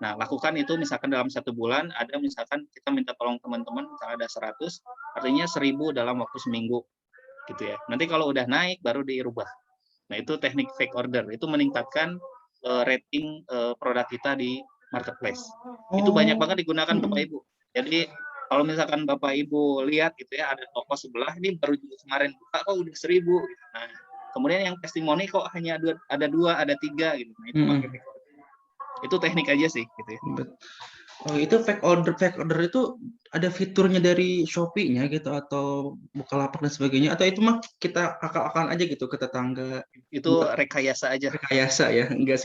Nah, lakukan itu misalkan dalam 1 bulan, ada misalkan kita minta tolong teman-teman, misalnya ada 100, artinya 1.000 dalam waktu seminggu. Gitu ya. Nanti kalau udah naik, baru dirubah. Nah, itu teknik fake order. Itu meningkatkan rating produk kita di marketplace. Itu banyak banget digunakan Bapak Ibu. Jadi kalau misalkan Bapak Ibu lihat gitu ya, ada toko sebelah ini baru juga kemarin buka kok udah 1.000 gitu. Nah, kemudian yang testimoni kok hanya ada 2, ada 3 gitu. Nah, itu pakai fake order. Itu teknik aja sih gitu ya. Oh, itu fake order itu ada fiturnya dari Shopee-nya gitu atau Bukalapak dan sebagainya, atau itu mah kita akal-akalan aja gitu ke tetangga? Itu rekayasa aja. Rekayasa ya, enggak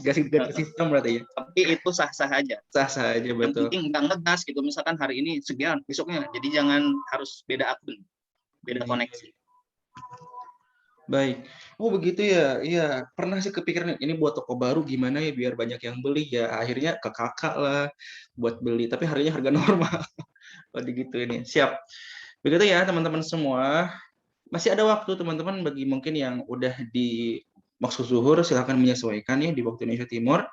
sistem berarti ya. Tapi itu sah-sah aja. Sah-sah aja, Yang betul. penting nggak ngegas gitu, misalkan hari ini sekian, besoknya. Jadi jangan harus beda akun, beda koneksi. Baik. Oh begitu ya. Iya, pernah sih kepikiran ini buat toko baru gimana ya biar banyak yang beli ya. Akhirnya ke kakak lah buat beli, tapi harganya harga normal. Oh gitu ini. Siap. Begitu ya teman-teman semua. Masih ada waktu teman-teman bagi mungkin yang udah di waktu zuhur silahkan menyesuaikan ya di waktu Indonesia Timur.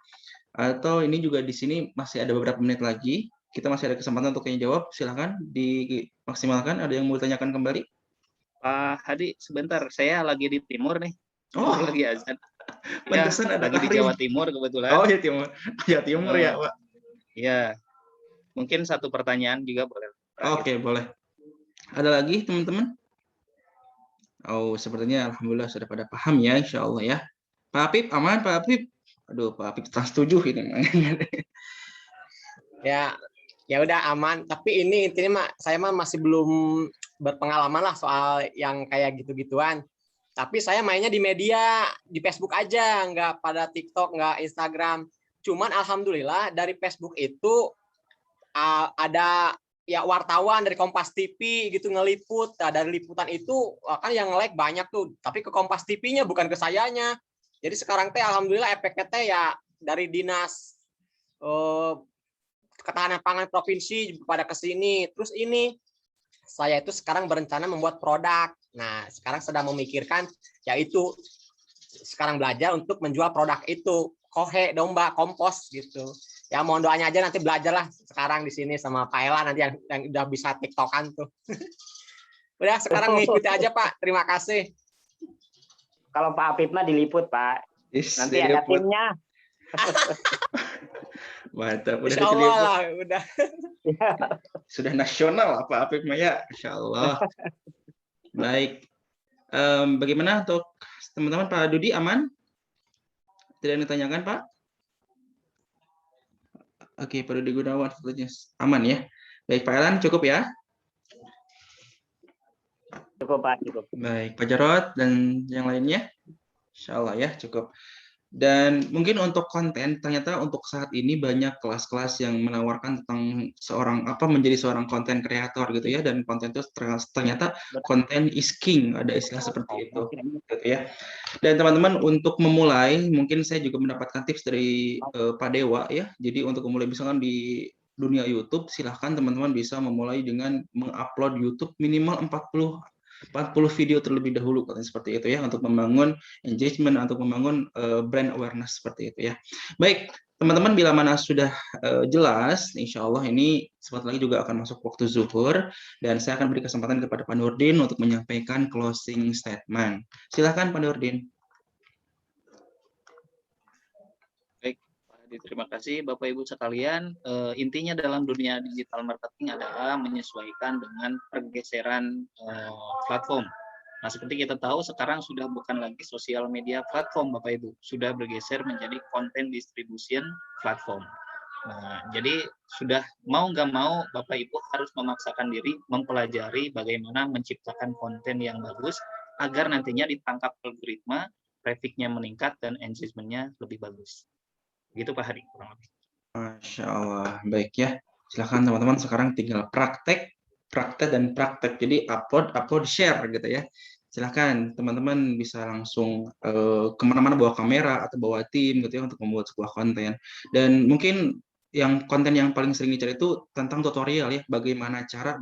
Atau ini juga di sini masih ada beberapa menit lagi. Kita masih ada kesempatan untuk yang jawab. Silahkan dimaksimalkan. Ada yang mau ditanyakan kembali? Pak Hadi, sebentar, saya lagi di timur nih. Oh, lagi azan. Ya, pantesan ada lagi di tahrim. Jawa Timur kebetulan. Oh ya Timur, ya Timur ya Pak. Iya, mungkin satu pertanyaan juga boleh. Oke, boleh. Ada lagi teman-teman? Oh, sepertinya alhamdulillah sudah pada paham ya, insya Allah ya. Pak Apip, aman Pak Apip? Aduh, Pak Apip setuju ini. Ya udah aman, tapi ini intinya saya masih belum berpengalaman lah soal yang kayak gitu-gituan. Tapi saya mainnya di media, di Facebook aja, nggak pada TikTok, nggak Instagram. Cuman alhamdulillah dari Facebook itu ada ya wartawan dari Kompas TV gitu ngeliput. Nah, dari liputan itu kan yang nge-like banyak tuh, tapi ke Kompas TV-nya bukan ke sayanya. Jadi sekarang teh alhamdulillah efeknya teh ya dari dinas ketahanan pangan provinsi pada kesini. Terus ini saya itu sekarang berencana membuat produk. Nah, sekarang sedang memikirkan yaitu sekarang belajar untuk menjual produk itu, kohe domba kompos gitu. Ya mohon doanya aja nanti belajarlah sekarang di sini sama Pak Ela nanti yang udah bisa TikTokan tuh. Udah sekarang ngikuti aja Pak. Terima kasih. Kalau Pak Apip mah diliput Pak. Nanti ada timnya. Mantap, udah Insya Allah lah, udah. Sudah nasional apa Apip Maya, Insya Allah. Baik. Bagaimana untuk teman-teman Pak Dudi aman? Tidak yang ditanyakan Pak? Oke, Pak Dudi Gunawan sebetulnya aman ya. Baik Pak Elan cukup ya? Cukup Pak, cukup. Baik Pak Jarod dan yang lainnya, Insya Allah ya cukup. Dan mungkin untuk konten, ternyata untuk saat ini banyak kelas-kelas yang menawarkan tentang menjadi seorang konten kreator gitu ya, dan konten itu ternyata konten is king, ada istilah seperti itu gitu ya. Dan teman-teman untuk memulai, mungkin saya juga mendapatkan tips dari Pak Dewa ya. Jadi untuk memulai misalkan di dunia YouTube, silahkan teman-teman bisa memulai dengan mengupload YouTube minimal 40 video terlebih dahulu seperti itu ya, untuk membangun engagement, untuk membangun brand awareness seperti itu ya. Baik teman-teman, bila mana sudah jelas, insya Allah ini sebentar lagi juga akan masuk waktu zuhur dan saya akan beri kesempatan kepada Pak Nurdin untuk menyampaikan closing statement. Silakan Pak Nurdin. Baik, Jadi, terima kasih Bapak Ibu sekalian. Intinya dalam dunia digital marketing adalah menyesuaikan dengan pergeseran platform. Nah, seperti kita tahu sekarang sudah bukan lagi sosial media platform Bapak Ibu, sudah bergeser menjadi content distribution platform. Nah, jadi sudah mau nggak mau Bapak Ibu harus memaksakan diri mempelajari bagaimana menciptakan konten yang bagus agar nantinya ditangkap algoritma, traffic-nya meningkat dan engagement-nya lebih bagus. Gitu Pak Hari, kurang lebih. Masya Allah, baik ya. Silahkan teman-teman sekarang tinggal praktek dan praktek. Jadi upload, share gitu ya. Silahkan teman-teman bisa langsung kemana-mana bawa kamera atau bawa tim gitu ya untuk membuat sebuah konten. Dan mungkin konten yang paling sering dicari itu tentang tutorial ya, bagaimana cara.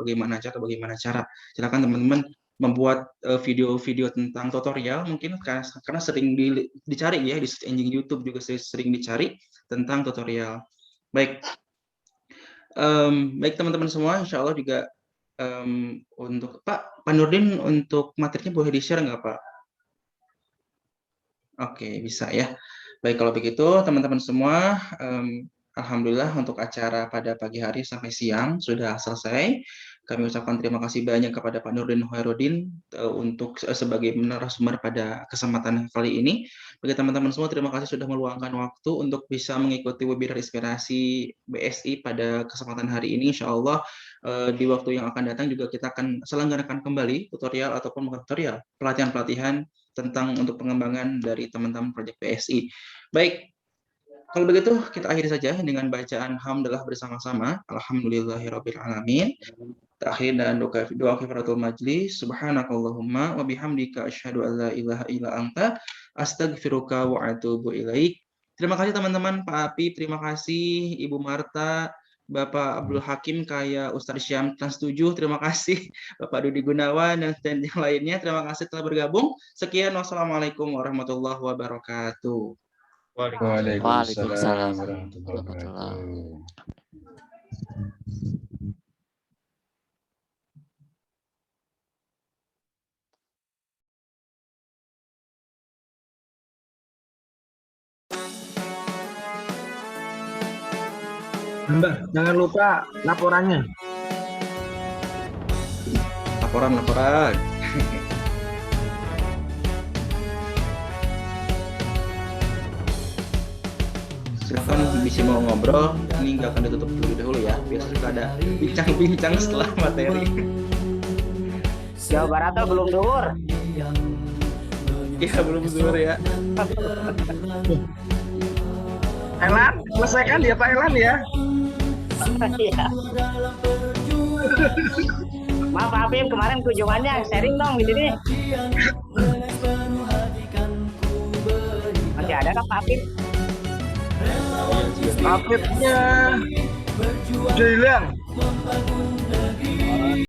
Silahkan teman-teman membuat video-video tentang tutorial mungkin karena sering dicari ya di search engine YouTube juga sering dicari tentang tutorial. Baik, baik teman-teman semua, insya Allah juga untuk Pak Nurdin untuk materinya boleh di-share nggak Pak? Oke, bisa ya. Baik, kalau begitu teman-teman semua, alhamdulillah untuk acara pada pagi hari sampai siang sudah selesai. Kami ucapkan terima kasih banyak kepada Pak Nurdin Khairuddin untuk sebagai narasumber pada kesempatan kali ini. Bagi teman-teman semua, terima kasih sudah meluangkan waktu untuk bisa mengikuti webinar inspirasi BSI pada kesempatan hari ini. Insya Allah di waktu yang akan datang juga kita akan selenggarakan kembali tutorial ataupun bukan tutorial, pelatihan-pelatihan tentang untuk pengembangan dari teman-teman proyek BSI. Baik, kalau begitu kita akhiri saja dengan bacaan hamdalah bersama-sama. Alhamdulillahirabbil alamin. Terakhir dan doa kifaratul majlis. Subhanakallahumma wa bihamdika asyhadu an la ilaha illa anta astaghfiruka wa atubu ilaik. Terima kasih teman-teman, Pak Api, terima kasih Ibu Marta, Bapak Abdul Hakim, kayak Ustadz Syam Trans 7, terima kasih Bapak Dudi Gunawan dan yang lainnya. Terima kasih telah bergabung. Sekian, wassalamualaikum warahmatullahi wabarakatuh. Waalaikumsalam warahmatullahi wabarakatuh. Mbak, jangan lupa laporannya. Laporan. Silakan bisa mau ngobrol, ini nggak akan ditutup terlebih dahulu ya. Biasanya suka ada bincang-bincang setelah materi. Jawa Barat tuh belum duhur. Iya, belum zuhur ya. Elan, selesaikan dia Pak Elan ya. Iya. Maaf Pak Afif, kemarin kunjungannya sharing dong di sini. Masih ada kan Pak Afif? Afifnya udah hilang.